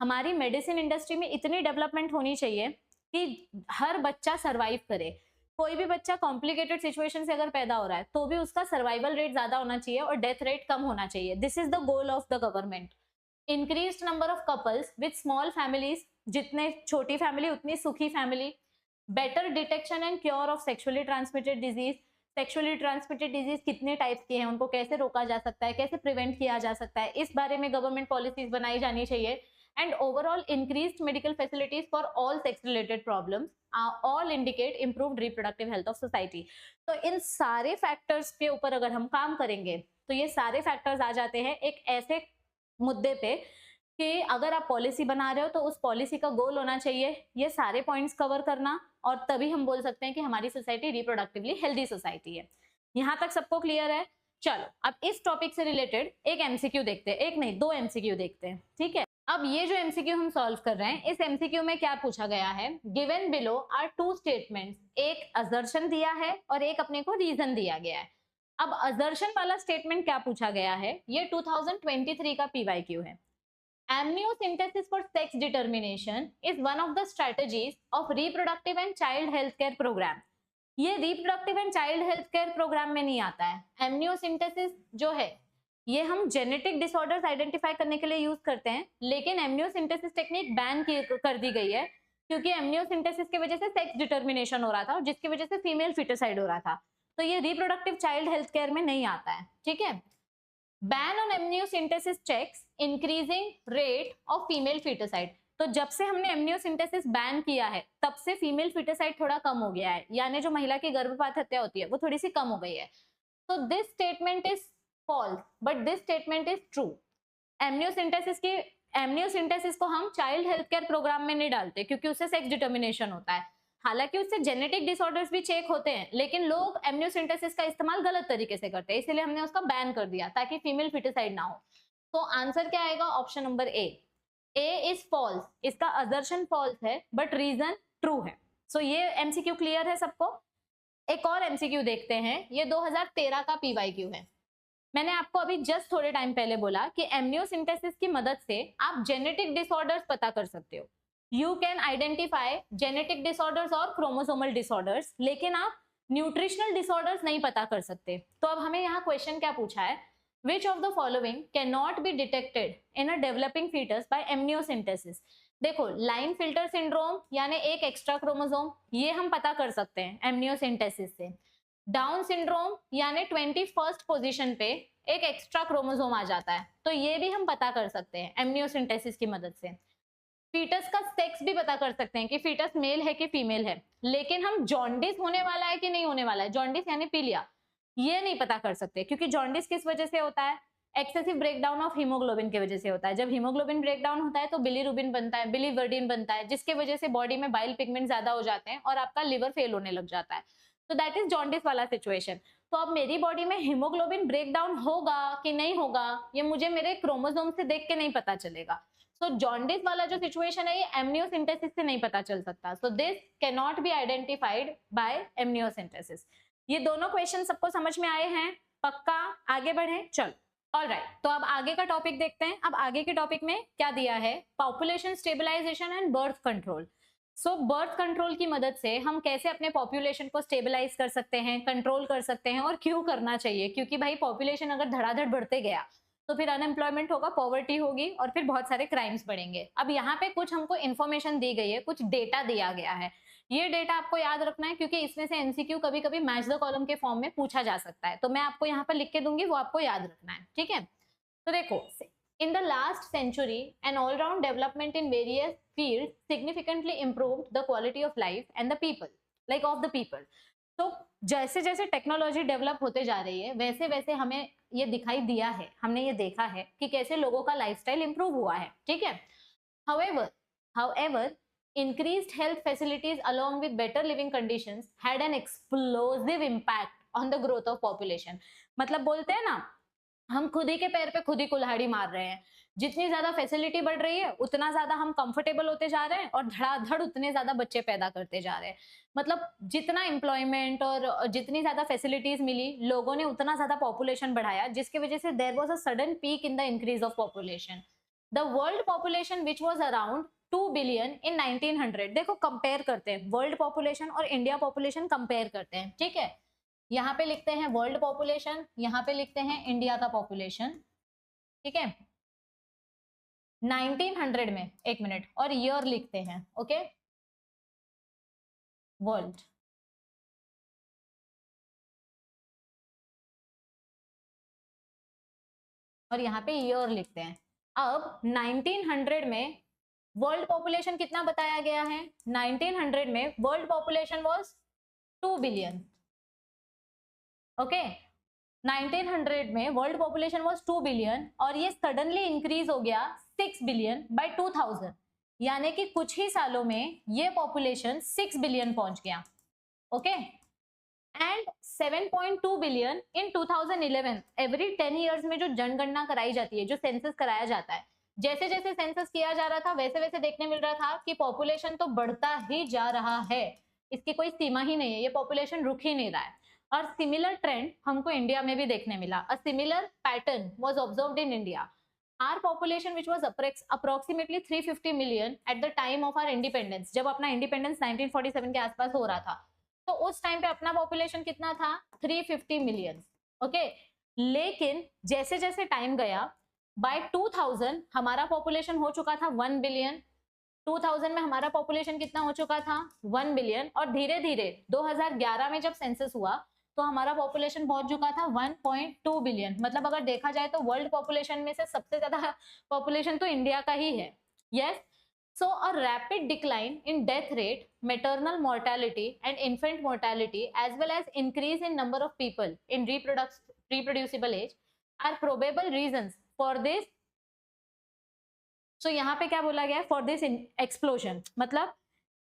हमारी मेडिसिन इंडस्ट्री में इतनी डेवलपमेंट होनी चाहिए कि हर बच्चा सरवाइव करे। कोई भी बच्चा कॉम्प्लिकेटेड सिचुएशन से अगर पैदा हो रहा है तो भी उसका सर्वाइवल रेट ज्यादा होना चाहिए और डेथ रेट कम होना चाहिए। This is the goal of the government. Increased number of couples with small families, जितने छोटी फैमिली उतनी सुखी family. Better detection and cure of sexually transmitted disease. Sexually transmitted disease कितने टाइप्स के हैं, उनको कैसे रोका जा सकता है, कैसे प्रिवेंट किया जा सकता है, इस बारे में गवर्नमेंट पॉलिसीज बनाई जानी चाहिए। And overall increased medical facilities for all sex related problems all indicate improved reproductive health of society. तो इन सारे फैक्टर्स के ऊपर अगर हम काम करेंगे तो ये सारे फैक्टर्स आ जाते हैं एक ऐसे मुद्दे पे कि अगर आप पॉलिसी बना रहे हो तो उस पॉलिसी का गोल होना चाहिए ये सारे पॉइंट्स कवर करना, और तभी हम बोल सकते हैं कि हमारी सोसाइटी रिप्रोडक्टिवली हेल्दी सोसाइटी है। यहां तक सबको क्लियर है? चलो अब इस टॉपिक से रिलेटेड एक एमसीक्यू देखते हैं, एक नहीं 2 एमसीक्यू देखते हैं, ठीक है। अब ये जो एमसीक्यू हम सॉल्व कर रहे हैं, इस एमसीक्यू में क्या पूछा गया है, गिवन बिलो आर 2 स्टेटमेंट्स, एक असर्शन दिया है और एक अपने को रीजन दिया गया है। अब असर्शन वाला स्टेटमेंट क्या पूछा गया है, ये 2023 का पीवाईक्यू है। Amniocentesis for sex determination is one of the strategies of reproductive and child health care program। ये reproductive and child health care program में नहीं आता है। Amniocentesis जो है ये हम जेनेटिक डिसऑर्डर्स आइडेंटिफाई करने के लिए यूज करते हैं, लेकिन एमनियोसिंथेसिस टेक्निक बैन कर दी गई है क्योंकि एमनियोसिंथेसिस की वजह से सेक्स डिटर्मिनेशन हो रहा था और जिसकी वजह से फीमेल फिटोसाइड हो रहा था। तो ये रिप्रोडक्टिव चाइल्ड हेल्थ केयर में नहीं आता है, ठीक है। Ban on amniocentesis checks increasing rate of female foeticide. तो जब से हमने एमनियोसिंथेसिस बैन किया है तब से फीमेल फिटोसाइड थोड़ा कम हो गया है, यानी जो महिला की गर्भपात हत्या होती है वो थोड़ी सी कम हो गई है। तो this statement is false but this statement is true. Amniocentesis को हम चाइल्ड हेल्थ केयर प्रोग्राम में नहीं डालते क्योंकि उससे सेक्स डिटर्मिनेशन होता है। हालांकि उससे जेनेटिक डिसऑर्डर्स भी चेक होते हैं, लेकिन लोग एमनियोसिंथेसिस का इस्तेमाल गलत तरीके से करते हैं, इसलिए हमने उसका बैन कर दिया ताकि फीमेल फिटोसाइड ना हो। तो आंसर क्या आएगा, option number A is false. इसका असर्शन फॉल्स है बट रीजन ट्रू है। सो ये एमसीक्यू क्लियर है सबको। एक और एमसीक्यू देखते हैं, ये 2013 का पीवाईक्यू है। मैंने आपको अभी जस्ट थोड़े टाइम पहले बोला कि एमनियोसिंथेसिस की मदद से आप जेनेटिक डिसऑर्डर्स पता कर सकते हो। You can identify genetic disorders और क्रोमोसोमल डिसऑर्डर्स, लेकिन आप न्यूट्रिशनल डिसऑर्डर्स नहीं पता कर सकते। तो अब हमें यहाँ क्वेश्चन क्या पूछा है, which of the following can not be detected in a developing foetus by amniocentesis. देखो लाइन फिल्टर सिंड्रोम यानी एक एक्स्ट्रा क्रोमोसोम, ये हम पता कर सकते हैं एमनियोसिंथेसिस से। डाउन सिंड्रोम यानी 21st पोजीशन पे एक एक्स्ट्रा क्रोमोसोम आ जाता है, तो ये भी हम पता कर सकते हैं एमनियोसिंथेसिस की मदद से। फीटस का सेक्स भी पता कर सकते हैं कि फीटस मेल है कि फीमेल है, लेकिन हम जॉन्डिस होने वाला है कि नहीं होने वाला है, जॉन्डिस यानी पीलिया, ये नहीं पता कर सकते क्योंकि जॉन्डिस किस वजह से होता है, एक्सेसिव ब्रेकडाउन ऑफ हीमोग्लोबिन की वजह से होता है। जब हीमोग्लोबिन ब्रेकडाउन होता है तो बिलीरुबिन बनता है, बिलीवर्डिन बनता है, जिसकी वजह से बॉडी में बाइल पिगमेंट ज्यादा हो जाते हैं और आपका लिवर फेल होने लग जाता है। तो दैट इज जॉन्डिस वाला सिचुएशन। तो अब मेरी बॉडी में हीमोग्लोबिन ब्रेकडाउन होगा कि नहीं होगा ये मुझे मेरे क्रोमोसोम से देख के नहीं पता चलेगा। सो जॉन्डिस वाला जो सिचुएशन है ये एमनियोसिंथेसिस से नहीं पता चल सकता, so this can not be identified by amniocentesis. ये दोनों क्वेश्चन सबको समझ में आए हैं? पक्का? आगे बढ़े, चल। ऑलराइट, तो अब आगे का टॉपिक देखते हैं। अब आगे के टॉपिक में क्या दिया है? Population stabilisation and birth control. So birth control की मदद से हम कैसे अपने पॉपुलेशन को स्टेबलाइज कर सकते हैं, कंट्रोल कर सकते हैं, और क्यों करना चाहिए? क्योंकि भाई पॉपुलेशन अगर धड़ाधड़ बढ़ते गया तो फिर अनएम्प्लॉयमेंट होगा, पॉवर्टी होगी, और फिर बहुत सारे क्राइम्स बढ़ेंगे। अब यहाँ पे कुछ हमको इन्फॉर्मेशन दी गई है, कुछ डेटा दिया गया है। ये डेटा आपको याद रखना है क्योंकि इसमें से एमसीक्यू कभी कभी मैच द कॉलम के फॉर्म में पूछा जा सकता है, तो मैं आपको यहाँ पर लिख के दूंगी, वो आपको याद रखना है, ठीक है? तो देखो, in the last century an all round development in various fields significantly improved the quality of life and the people, like of the people. तो जैसे जैसे टेक्नोलॉजी डेवलप होते जा रही है वैसे वैसे हमें ये दिखाई दिया है, हमने ये देखा है कि कैसे लोगों का लाइफस्टाइल इंप्रूव हुआ है, ठीक है? however increased health facilities along with better living conditions had an explosive impact on the growth of population. मतलब बोलते हैं ना, हम खुद ही के पैर पे खुद ही कुल्हाड़ी मार रहे हैं। जितनी ज्यादा फैसिलिटी बढ़ रही है उतना ज्यादा हम कंफर्टेबल होते जा रहे हैं और धड़ाधड़ उतने ज्यादा बच्चे पैदा करते जा रहे हैं। मतलब जितना एम्प्लॉयमेंट और जितनी ज्यादा फैसिलिटीज मिली, लोगों ने उतना ज्यादा पॉपुलेशन बढ़ाया, जिसकी वजह से there was a sudden peak in the increase of population. The world population which was around 2 billion in 1900। देखो कंपेयर करते हैं, वर्ल्ड पॉपुलेशन और इंडिया पॉपुलेशन कंपेयर करते हैं, ठीक है? यहाँ पे लिखते हैं वर्ल्ड पॉपुलेशन, यहाँ पे लिखते हैं इंडिया का पॉपुलेशन, ठीक है? 1900 में, एक मिनट, और ईयर लिखते हैं, ओके? वर्ल्ड, और यहाँ पे ईयर लिखते हैं। अब 1900 में वर्ल्ड पॉपुलेशन कितना बताया गया है? 1900 में world population was 2 billion, okay? 1900 में वर्ल्ड पॉपुलेशन वाज 2 बिलियन और ये सडनली इंक्रीज हो गया 6 बिलियन बाय 2000, यानी कि कुछ ही सालों में ये पॉपुलेशन 6 बिलियन पहुंच गया, okay? And 7.2 billion in 2011। Every 10 years में जो जनगणना कराई जाती है, जो सेंसस कराया जाता है, जैसे जैसे सेंसस किया जा रहा था वैसे वैसे देखने मिल रहा था कि पॉपुलेशन तो बढ़ता ही जा रहा है, इसकी कोई सीमा ही नहीं है, ये पॉपुलेशन रुक ही नहीं रहा है। और सिमिलर ट्रेंड हमको इंडिया में भी देखने मिला। A similar pattern was observed in India. Our population which was approximately 350 million at the time of our independence. जब अपना इंडिपेंडेंस 1947 के आसपास हो रहा था तो उस टाइम पे अपना पॉपुलेशन कितना था? 350 मिलियन, ओके? लेकिन जैसे जैसे टाइम गया, बाय 2000 हमारा पॉपुलेशन हो चुका था 1 बिलियन। 2000 में हमारा पॉपुलेशन कितना हो चुका था? 1 बिलियन। और धीरे धीरे 2011 में जब सेंसस हुआ तो हमारा पॉपुलेशन पहुंच चुका था 1.2 बिलियन। मतलब अगर देखा जाए तो वर्ल्ड पॉपुलेशन में से सबसे ज्यादा पॉपुलेशन तो इंडिया का ही है। Yes, so a rapid decline in death rate, maternal mortality and infant mortality as well as increase in number of people in reproducible age are probable reasons for this. So यहाँ पे क्या बोला गया है? For this explosion, मतलब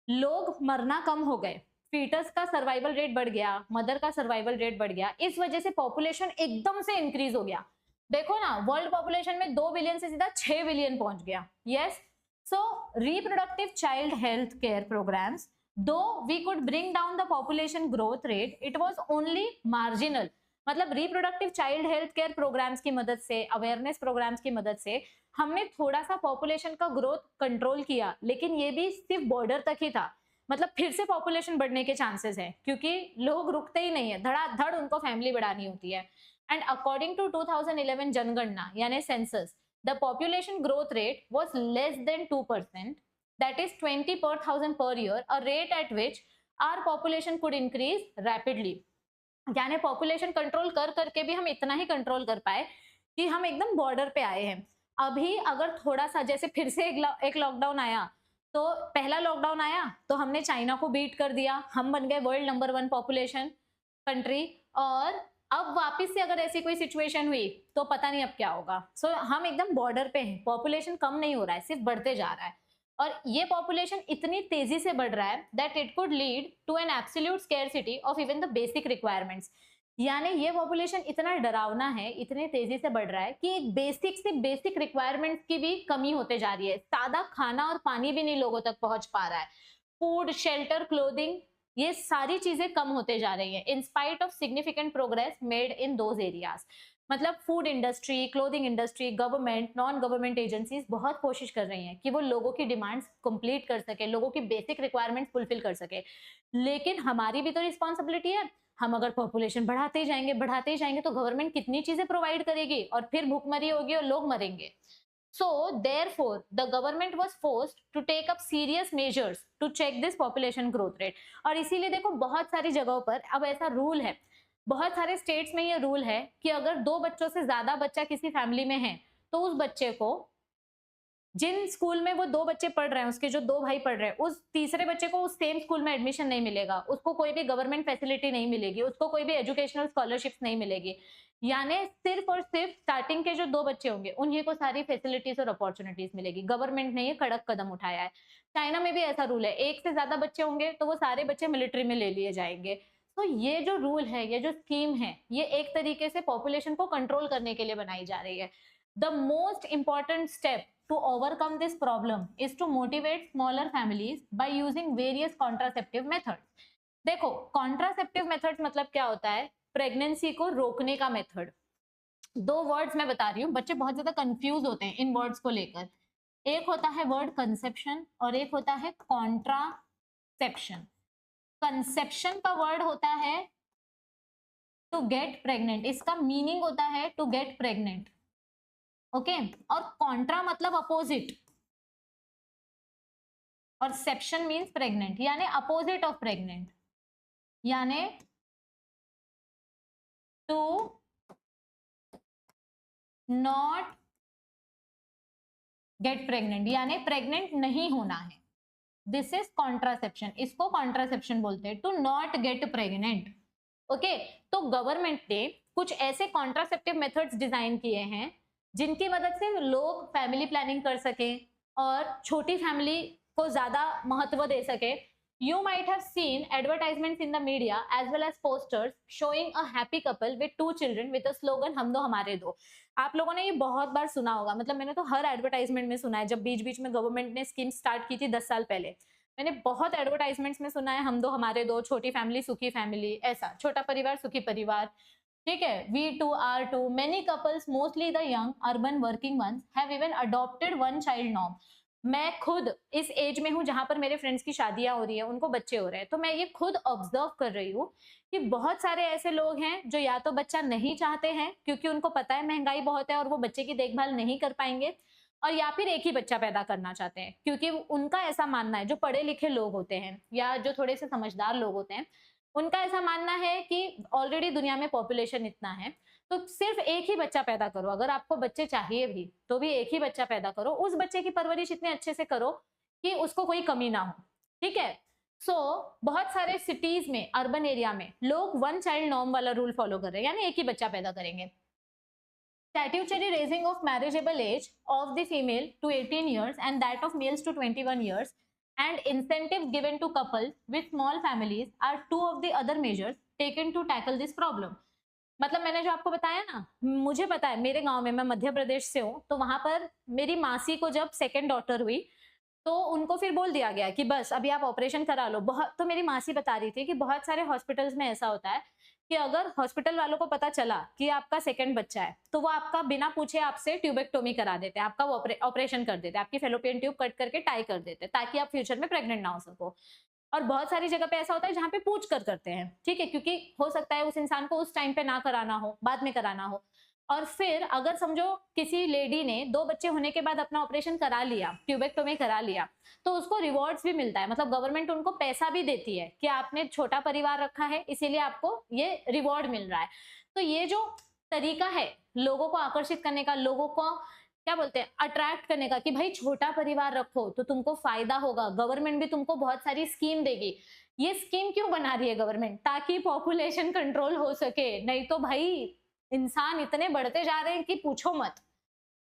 लोग मरना कम हो गए, फीटस का सर्वाइवल रेट बढ़ गया, मदर का सर्वाइवल रेट बढ़ गया, इस वजह से पॉपुलेशन एकदम से इंक्रीज हो गया। देखो ना, वर्ल्ड पॉपुलेशन में 2 बिलियन से सीधा 6 बिलियन पहुंच गया। Yes, so reproductive child health care programs, though we could bring down the population growth rate, it was only marginal. मतलब reproductive child health care programmes की मदद से, अवेयरनेस प्रोग्राम्स की मदद से हमने थोड़ा सा पॉपुलेशन का ग्रोथ कंट्रोल किया, लेकिन ये भी सिर्फ बॉर्डर तक ही था। मतलब फिर से पॉपुलेशन बढ़ने के चांसेस है क्योंकि लोग रुकते ही नहीं है, धड़ाधड़ उनको फैमिली बढ़ानी होती है। एंड अकॉर्डिंग टू 2011 जनगणना यानी census, the population growth rate was less than 2%, that is 20 per 1000 per year, a rate at which our population could increase rapidly. यानी पॉपुलेशन कंट्रोल कर करके भी हम इतना ही कंट्रोल कर पाए कि हम एकदम बॉर्डर पे आए हैं। अभी अगर थोड़ा सा, जैसे फिर से एक लॉकडाउन आया, तो पहला लॉकडाउन आया तो हमने चाइना को बीट कर दिया, हम बन गए वर्ल्ड नंबर 1 पॉपुलेशन कंट्री। और अब वापस से अगर ऐसी कोई सिचुएशन हुई तो पता नहीं अब क्या होगा। सो हम एकदम बॉर्डर पे हैं, पॉपुलेशन कम नहीं हो रहा है, सिर्फ बढ़ते जा रहा है। और ये पॉपुलेशन इतनी तेजी से बढ़ रहा है that it could lead to an absolute scarcity of even the basic requirements. यानी ये पॉपुलेशन इतना डरावना है, इतने तेजी से बढ़ रहा है कि एक बेसिक से बेसिक रिक्वायरमेंट्स की भी कमी होते जा रही है। सादा खाना और पानी भी नहीं लोगों तक पहुंच पा रहा है। फूड, शेल्टर, क्लोथिंग, ये सारी चीजें कम होते जा रही हैं in spite of significant progress made in those areas. मतलब food industry, clothing industry, government, non government agencies बहुत कोशिश कर रही हैं कि वो लोगों की डिमांड्स कंप्लीट कर सके, लोगों की बेसिक रिक्वायरमेंट्स फुलफिल कर सके। लेकिन हमारी भी तो रिस्पॉन्सिबिलिटी है। हम अगर पॉपुलेशन बढ़ाते ही जाएंगे तो गवर्नमेंट कितनी चीजें प्रोवाइड करेगी और फिर भूखमरी होगी और लोग मरेंगे। So therefore the government was forced to take up serious measures to check this population growth rate। और इसीलिए देखो बहुत सारी जगहों पर अब ऐसा रूल है, बहुत सारे स्टेट्स में ये रूल है कि अगर 2 बच्चों से ज्यादा बच्चा किसी फैमिली में है तो उस बच्चे को, जिन स्कूल में वो 2 बच्चे पढ़ रहे हैं, उसके जो 2 भाई पढ़ रहे हैं, उस तीसरे बच्चे को उस सेम स्कूल में एडमिशन नहीं मिलेगा, उसको कोई भी गवर्नमेंट फैसिलिटी नहीं मिलेगी, उसको कोई भी एजुकेशनल स्कॉलरशिप्स नहीं मिलेगी। यानी सिर्फ और सिर्फ स्टार्टिंग के जो 2 बच्चे होंगे उन्हीं को सारी फैसिलिटीज और अपॉर्चुनिटीज मिलेगी। गवर्नमेंट ने ये कड़क कदम उठाया है। चाइना में भी ऐसा रूल है, 1 से ज्यादा बच्चे होंगे तो वो सारे बच्चे मिलिट्री में ले लिए जाएंगे। तो ये जो रूल है, ये जो स्कीम है, ये एक तरीके से पॉपुलेशन को कंट्रोल करने के लिए बनाई जा रही है। The most important step to overcome this problem is to motivate smaller families by using various contraceptive methods। देखो contraceptive methods मतलब क्या होता है? प्रेगनेंसी को रोकने का मेथड। 2 वर्ड्स मैं बता रही हूँ, बच्चे बहुत ज्यादा कंफ्यूज होते हैं इन वर्ड्स को लेकर। एक होता है वर्ड कंसेप्शन और एक होता है कॉन्ट्रासेप्शन। कंसेप्शन का वर्ड होता है टू गेट प्रेग्नेंट, इसका मीनिंग होता है टू गेट प्रेग्नेंट, ओके। और कॉन्ट्रा मतलब अपोजिट और सेप्शन मीन्स प्रेग्नेंट, यानी अपोजिट ऑफ प्रेग्नेंट, यानी टू नॉट गेट प्रेग्नेंट, यानी प्रेग्नेंट नहीं होना है। दिस इज कॉन्ट्रासेप्शन, इसको कॉन्ट्रासेप्शन बोलते हैं, to not get pregnant, okay. तो गवर्नमेंट ने कुछ ऐसे कॉन्ट्रासेप्टिव मेथड्स डिजाइन किए हैं जिनकी मदद से लोग फैमिली प्लानिंग कर सके और छोटी फैमिली को ज्यादा महत्व दे सके। You might have seen advertisements in the media as well as posters showing a happy couple with 2 children with a slogan हम दो हमारे दो। आप लोगों ने ये बहुत बार सुना होगा, मतलब मैंने तो हर एडवर्टाइजमेंट में सुना है। जब बीच बीच में गवर्नमेंट ने स्कीम स्टार्ट की थी 10 साल पहले, मैंने बहुत एडवर्टाइजमेंट्स में सुना है हम दो हमारे दो, छोटी फैमिली सुखी फैमिली, ऐसा छोटा परिवार सुखी परिवार, ठीक है। V2R2, many couples, mostly the young urban working ones, have even adopted one child norm। मैं खुद इस एज में हूँ जहां पर मेरे फ्रेंड्स की शादियां हो रही है, उनको बच्चे हो रहे हैं, तो मैं ये खुद ऑब्जर्व कर रही हूँ कि बहुत सारे ऐसे लोग हैं जो या तो बच्चा नहीं चाहते हैं क्योंकि उनको पता है महंगाई बहुत है और वो बच्चे की देखभाल नहीं कर पाएंगे, और या फिर एक ही बच्चा पैदा करना चाहते हैं क्योंकि उनका ऐसा मानना है, जो पढ़े लिखे लोग होते हैं या जो थोड़े से समझदार लोग होते हैं, उनका ऐसा मानना है कि ऑलरेडी दुनिया में पॉपुलेशन इतना है तो सिर्फ एक ही बच्चा पैदा करो। अगर आपको बच्चे चाहिए भी तो भी एक ही बच्चा पैदा करो, उस बच्चे की परवरिश इतने अच्छे से करो कि उसको कोई कमी ना हो, ठीक है। सो बहुत सारे सिटीज में, अर्बन एरिया में लोग 1 चाइल्ड नॉर्म वाला रूल फॉलो कर रहे हैं, यानी एक ही बच्चा पैदा करेंगे। Statutory raising of marriageable age of the female to 18 years and that of males to 21 years and incentives given to couples with small families are 2 of the other measures taken to tackle this problem। मतलब मैंने जो आपको बताया ना, मुझे पता है मेरे गांव में, मैं मध्य प्रदेश से हूँ, तो वहां पर मेरी मासी को जब सेकंड डॉटर हुई तो उनको फिर बोल दिया गया कि बस अभी आप ऑपरेशन करा लो। बहुत, तो मेरी मासी बता रही थी कि बहुत सारे हॉस्पिटल्स में ऐसा होता है कि अगर हॉस्पिटल वालों को पता चला कि आपका सेकंड बच्चा है तो वो आपका बिना पूछे आपसे ट्यूबेक्टोमी करा देते हैं, आपका ऑपरेशन कर देते हैं, आपकी फेलोपियन ट्यूब कट करके टाई कर देते हैं ताकि आप फ्यूचर में प्रेग्नेंट ना हो सको। और बहुत सारी जगह पे ऐसा होता है जहाँ पे पूछ कर करते हैं, ठीक है, क्योंकि हो सकता है उस इंसान को उस टाइम पे ना कराना हो, बाद में कराना हो। और फिर अगर समझो किसी लेडी ने 2 बच्चे होने के बाद अपना ऑपरेशन करा लिया, ट्यूबेक्टोमी करा लिया, तो उसको रिवॉर्ड्स भी मिलता है, मतलब गवर्नमेंट उनको पैसा भी देती है कि आपने छोटा परिवार रखा है इसीलिए आपको ये रिवॉर्ड मिल रहा है। तो ये जो तरीका है लोगों को आकर्षित करने का, लोगों को क्या बोलते हैं, अट्रैक्ट करने का कि भाई छोटा परिवार रखो तो तुमको फायदा होगा, गवर्नमेंट भी तुमको बहुत सारी स्कीम देगी। ये स्कीम क्यों बना रही है गवर्नमेंट? ताकि पॉपुलेशन कंट्रोल हो सके, नहीं तो भाई इंसान इतने बढ़ते जा रहे हैं कि पूछो मत।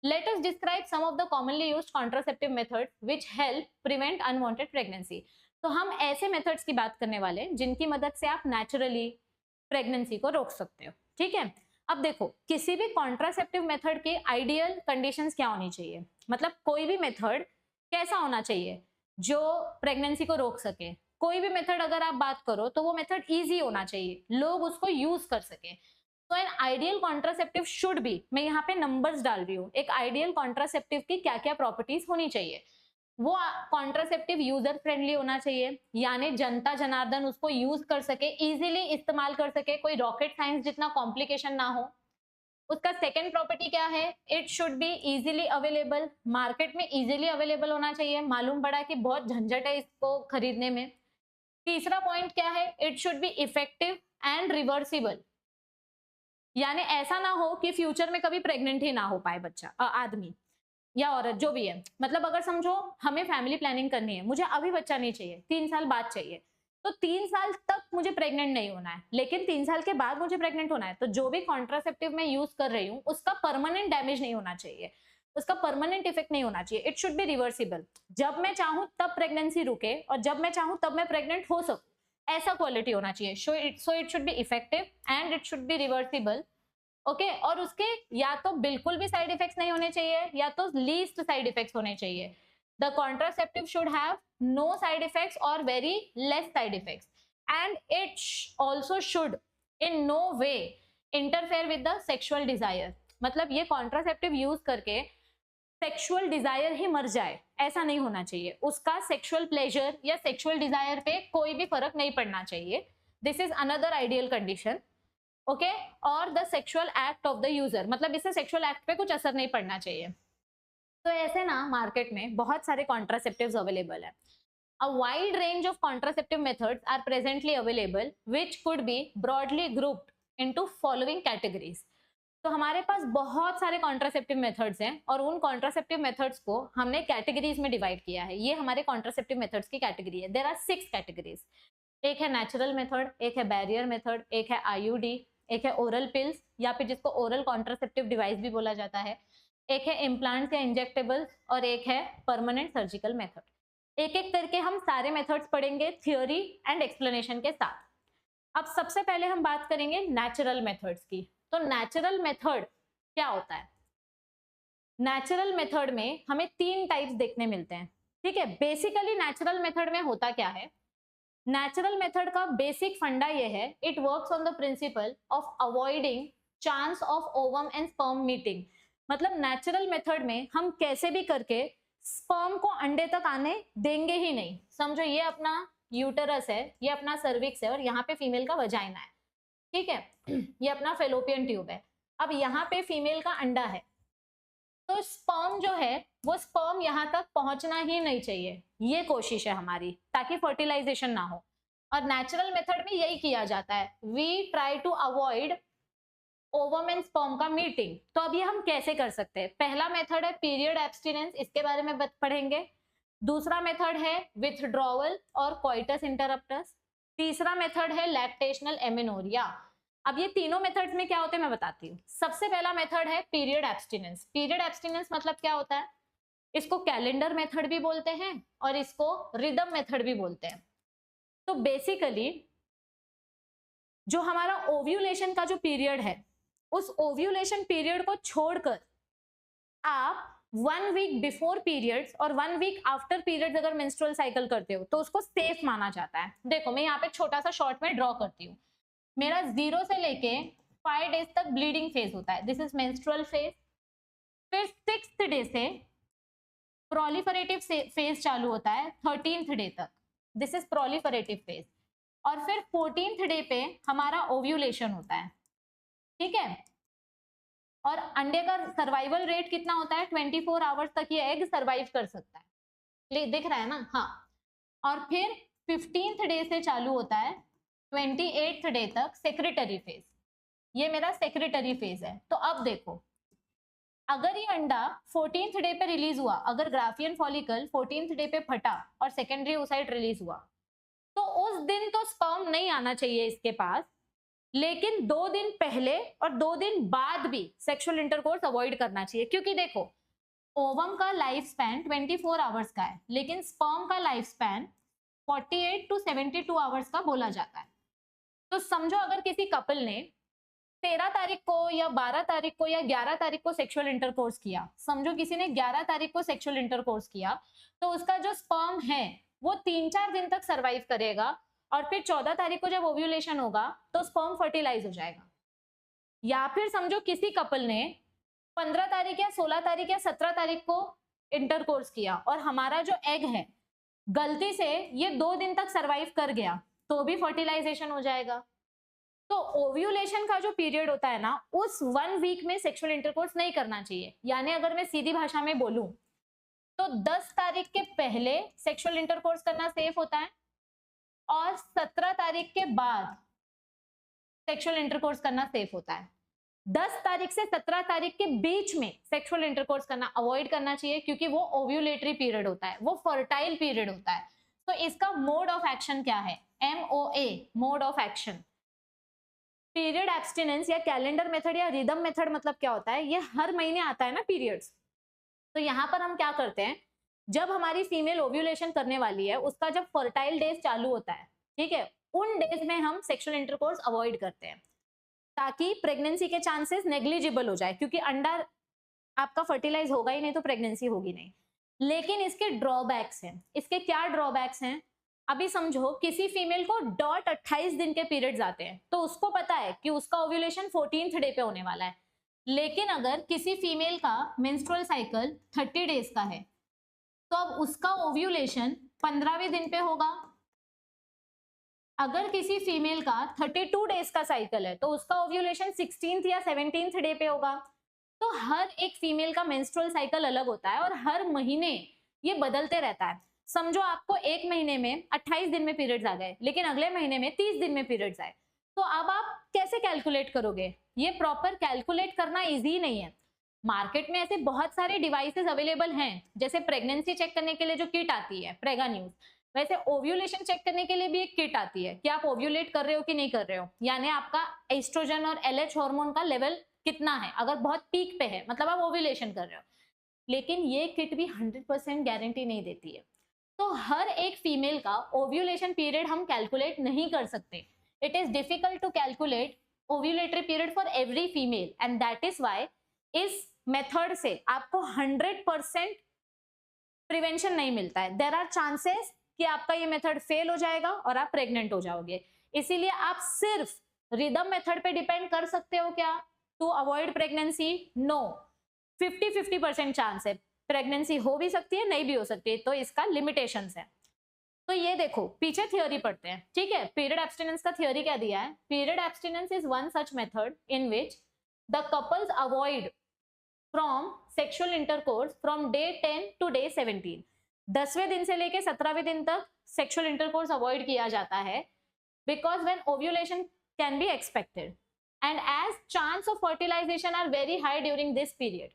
Let us describe some of the commonly used contraceptive methods which help prevent unwanted pregnancy। तो हम ऐसे मेथड्स की बात करने वाले हैं जिनकी मदद से आप नेचुरली प्रेगनेंसी को रोक सकते हो। ठीक है, अब देखो किसी भी कॉन्ट्रासेप्टिव मेथड की आइडियल कंडीशंस क्या होनी चाहिए, मतलब कोई भी मेथड कैसा होना चाहिए जो प्रेगनेंसी को रोक सके। कोई भी मेथड अगर आप बात करो तो वो मेथड इजी होना चाहिए, लोग उसको यूज कर सके। तो an ideal contraceptive should be, मैं यहाँ पे नंबर्स डाल रही हूँ, एक आइडियल कॉन्ट्रासेप्टिव की क्या क्या प्रॉपर्टीज होनी चाहिए। वो कॉन्ट्रासेप्टिव यूजर फ्रेंडली होना चाहिए, यानी जनता जनार्दन उसको यूज कर सके, इजीली इस्तेमाल कर सके, कोई रॉकेट साइंस जितना कॉम्प्लिकेशन ना हो। उसका सेकेंड प्रॉपर्टी क्या है, it should be easily available, market में इजीली अवेलेबल होना चाहिए, मालूम पड़ा कि बहुत झंझट है इसको खरीदने में। तीसरा पॉइंट क्या है, it should be effective and reversible, यानी ऐसा ना हो कि फ्यूचर में कभी प्रेग्नेंट ही ना हो पाए बच्चा, आदमी या औरत जो भी है। मतलब अगर समझो हमें फैमिली प्लानिंग करनी है, मुझे अभी बच्चा नहीं चाहिए, 3 साल बाद चाहिए, तो 3 साल तक मुझे प्रेग्नेंट नहीं होना है, लेकिन 3 साल के बाद मुझे प्रेग्नेंट होना है, तो जो भी कॉन्ट्रासेप्टिव मैं यूज कर रही हूँ उसका परमानेंट डैमेज नहीं होना चाहिए, उसका परमानेंट इफेक्ट नहीं होना चाहिए। इट शुड बी रिवर्सिबल, जब मैं चाहूं तब प्रेगनेंसी रुके और जब मैं चाहूं तब मैं प्रेग्नेंट हो सकूं, ऐसा क्वालिटी होना चाहिए। So it should be effective and it should be reversible. Okay, और उसके या तो बिल्कुल भी साइड इफेक्ट्स नहीं होने चाहिए या तो लीस्ट साइड इफेक्ट्स होने चाहिए। The contraceptive should have no side effects और very less side effects, and it also should in no way interfere with the sexual desire. मतलब ये कॉन्ट्रासेप्टिव यूज करके सेक्सुअल डिजायर ही मर जाए, ऐसा नहीं होना चाहिए। उसका सेक्सुअल प्लेजर या सेक्सुअल डिजायर पे कोई भी फर्क नहीं पड़ना चाहिए। This is another ideal condition. Okay, और the sexual act of the user, मतलब इससे सेक्सुअल एक्ट पे कुछ असर नहीं पड़ना चाहिए। तो ऐसे ना मार्केट में बहुत सारे कॉन्ट्रासेप्टिव्स अवेलेबल है। A wide range of contraceptive methods are presently available which could be broadly grouped into following categories. तो हमारे पास बहुत सारे कॉन्ट्रासेप्टिव मेथड्स हैं और उन कॉन्ट्रासेप्टिव मेथड्स को हमने कैटेगरीज में डिवाइड किया है। ये हमारे कॉन्ट्रासेप्टिव मेथड्स की कैटेगरी है। There are 6 categories. एक है नेचुरल मेथड, एक है बैरियर मेथड, एक है आईयूडी, एक है ओरल पिल्स या फिर जिसको ओरल कॉन्ट्रासेप्टिव डिवाइस भी बोला जाता है, एक है इम्प्लांट्स या इंजेक्टेबल्स और एक है परमानेंट सर्जिकल मेथड। एक एक करके हम सारे मेथड्स पढ़ेंगे थियोरी एंड एक्सप्लेनेशन के साथ। अब सबसे पहले हम बात करेंगे नेचुरल मेथड्स की। तो नेचुरल मेथड क्या होता है? नेचुरल मेथड में हमें 3 टाइप्स देखने मिलते हैं। ठीक है, बेसिकली नेचुरल मेथड में होता क्या है? नेचुरल मेथड का बेसिक फंडा ये है, it works on the principle of avoiding chance of ovum and sperm meeting. मतलब नेचुरल मेथड में हम कैसे भी करके स्पर्म को अंडे तक आने देंगे ही नहीं। समझो ये अपना यूटरस है, ये अपना सर्विक्स है और यहाँ पे फीमेल का वजाइना है। ठीक है, ये अपना फेलोपियन ट्यूब है। अब यहाँ पे फीमेल का अंडा है, तो स्पर्म जो है वो स्पर्म यहाँ तक पहुंचना ही नहीं चाहिए, ये कोशिश है हमारी ताकि फर्टिलाइजेशन ना हो। और नेचुरल मेथड में यही किया जाता है, we try to avoid ovum and sperm का मीटिंग। तो अब ये हम कैसे कर सकते हैं? पहला मेथड है पीरियड एब्सटिनेंस, इसके बारे में पढ़ेंगे। दूसरा मेथड है विथड्रॉवल और कोइटस इंटरप्टस। तीसरा मेथड है लैक्टेशनल एमेनोरिया। अब ये तीनों मेथड्स में क्या होते हैं मैं बताती हूँ। सबसे पहला मेथड है पीरियड एब्सटिनेंस। पीरियड एब्सटिनेंस मतलब क्या होता है? इसको कैलेंडर मेथड भी बोलते हैं और इसको रिदम मेथड भी बोलते हैं। तो बेसिकली जो हमारा ओव्यूलेशन का जो पीरियड है, उस ओव्यूलेशन पीरियड को छोड़कर आप 1 वीक बिफोर पीरियड्स और 1 वीक आफ्टर पीरियड्स अगर मेंस्ट्रुअल साइकिल करते हो तो उसको सेफ माना जाता है। देखो मैं यहाँ पे छोटा सा शॉर्ट में ड्रॉ करती हूँ। मेरा 0 से लेके 5 डेज तक ब्लीडिंग फेज होता है, दिस इज मेंस्ट्रुअल फेज। फिर 6th डे से प्रोलिफरेटिव फेज चालू होता है 13th डे तक, दिस इज प्रोलिफरेटिव फेज। और फिर 14th डे पे हमारा ओव्यूलेशन होता है। ठीक है, और अंडे का सर्वाइवल रेट कितना होता है? 24 आवर्स तक ये एग सर्वाइव कर सकता है, दिख रहा है ना? हाँ। और फिर 15th डे से चालू होता है 28th डे तक सेक्रेटरी फेज। ये मेरा सेक्रेटरी फेज है। तो अब देखो, अगर ये अंडा 14th डे पे रिलीज हुआ, अगर ग्राफियन फॉलिकल 14th डे पे फटा और सेकेंडरी ओसाइट रिलीज हुआ, तो उस दिन तो स्पर्म नहीं आना चाहिए इसके पास, लेकिन 2 दिन पहले और 2 दिन बाद भी सेक्सुअल इंटरकोर्स अवॉइड करना चाहिए। क्योंकि देखो ओवम का लाइफ स्पैन 24 आवर्स का है, लेकिन स्पर्म का लाइफ स्पैन 48 to 72 आवर्स का बोला जाता है। तो समझो अगर किसी कपल ने 13 तारीख को या 12 तारीख को या 11 तारीख को सेक्सुअल इंटरकोर्स किया, समझो किसी ने 11 तारीख को सेक्सुअल इंटरकोर्स किया, तो उसका जो स्पर्म है वो 3-4 दिन तक सरवाइव करेगा और फिर 14 तारीख को जब ओव्यूलेशन होगा तो स्पर्म फर्टिलाइज हो जाएगा। या फिर समझो किसी कपल ने 15 तारीख या 16 तारीख या 17 तारीख को इंटरकोर्स किया और हमारा जो एग है गलती से ये 2 दिन तक सरवाइव कर गया तो भी फर्टिलाइजेशन हो जाएगा। तो ओव्यूलेशन का जो पीरियड होता है ना, उस 1 वीक में सेक्सुअल इंटरकोर्स नहीं करना चाहिए। यानी अगर मैं सीधी भाषा में बोलूं तो 10 तारीख के पहले सेक्सुअल इंटरकोर्स करना सेफ होता है और 17 तारीख के बाद सेक्सुअल इंटरकोर्स करना सेफ होता है। 10 तारीख से 17 तारीख के बीच में सेक्सुअल इंटरकोर्स करना अवॉइड करना चाहिए क्योंकि वो ओव्यूलेटरी पीरियड होता है, वो फर्टाइल पीरियड होता है। तो इसका मोड ऑफ एक्शन क्या है? MOA, mode of action. Period abstinence या कैलेंडर मेथड या रिदम मेथड मतलब क्या होता है? ये हर महीने आता है ना पीरियड्स। तो यहाँ पर हम क्या करते हैं, जब हमारी फीमेल ओव्यूलेशन करने वाली है, उसका जब फर्टाइल डेज चालू होता है, ठीक है, उन डेज में हम सेक्सुअल इंटरकोर्स अवॉइड करते हैं ताकि प्रेगनेंसी के चांसेस नेग्लिजिबल हो जाए, क्योंकि अंडा आपका फर्टिलाइज होगा ही नहीं तो प्रेगनेंसी होगी नहीं। लेकिन इसके ड्रॉबैक्स हैं। इसके क्या ड्रॉबैक्स हैं? अभी समझो किसी फीमेल को डॉट 28 दिन के पीरियड्स आते हैं तो उसको पता है कि उसका ओव्यूलेशन 14th डे पे होने वाला है। लेकिन अगर किसी फीमेल का मेंस्ट्रुअल साइकिल 30 डेज का है तो अब उसका ओव्यूलेशन 15वें दिन पे होगा। अगर किसी फीमेल का 32 डेज का साइकिल है तो उसका ओव्यूलेशन 16th या 17th डे पे होगा। तो हर एक फीमेल का मेंस्ट्रुअल साइकिल अलग होता है और हर महीने ये बदलते रहता है। समझो आपको एक महीने में 28 दिन में पीरियड्स आ गए, लेकिन अगले महीने में 30 दिन में पीरियड्स आए, तो अब आप कैसे कैलकुलेट करोगे? ये प्रॉपर कैलकुलेट करना इजी नहीं है। मार्केट में ऐसे बहुत सारे डिवाइसेस अवेलेबल हैं, जैसे प्रेगनेंसी चेक करने के लिए जो किट आती है प्रेगा न्यूज, वैसे ओव्यूलेशन चेक करने के लिए भी एक किट आती है कि आप ओव्यूलेट कर रहे हो कि नहीं कर रहे हो, यानी आपका एस्ट्रोजन और LH हार्मोन का लेवल कितना है। अगर बहुत पीक पे है मतलब आप ओव्यूलेशन कर रहे हो। लेकिन ये किट भी 100% गारंटी नहीं देती है। तो हर एक फीमेल का ओव्यूलेशन पीरियड हम कैलकुलेट नहीं कर सकते। It is difficult to calculate ovulatory period for every female and that is why इस मेथड से आपको 100% प्रिवेंशन नहीं मिलता है। देयर आर चांसेस कि आपका ये मेथड फेल हो जाएगा और आप प्रेग्नेंट हो जाओगे। इसीलिए आप सिर्फ रिदम मेथड पे डिपेंड कर सकते हो क्या to avoid pregnancy? No, 50-50% chance है। प्रेगनेंसी हो भी सकती है, नहीं भी हो सकती है, तो इसका लिमिटेशंस है। तो ये देखो पीछे थ्योरी पढ़ते हैं, ठीक है। पीरियड एब्स्टिनेंस का थ्योरी क्या दिया है? Period abstinence is one such method in which the couples avoid from sexual intercourse from day 10 to day 17। 10वें दिन से लेके 17वें दिन तक सेक्सुअल इंटरकोर्स अवॉइड किया जाता है because when ovulation can be expected and as chance of fertilization are very high during this period.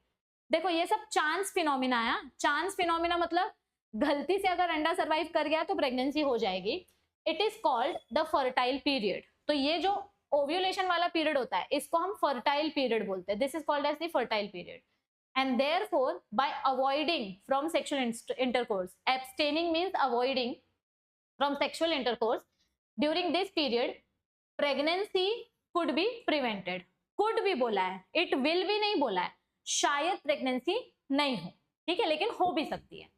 देखो ये सब चांस फिनोमिना है। चांस फिनोमिना मतलब गलती से अगर अंडा सर्वाइव कर गया तो प्रेगनेंसी हो जाएगी। It is called the fertile period. तो ये जो ओव्यूलेशन वाला पीरियड होता है इसको हम फर्टाइल पीरियड बोलते हैं। This is called as the fertile period and therefore by avoiding from sexual intercourse, abstaining means avoiding from sexual intercourse during this period, pregnancy could be prevented। could भी बोला है, it will भी नहीं बोला है। शायद प्रेगनेंसी नहीं हो, ठीक है, लेकिन हो भी सकती है।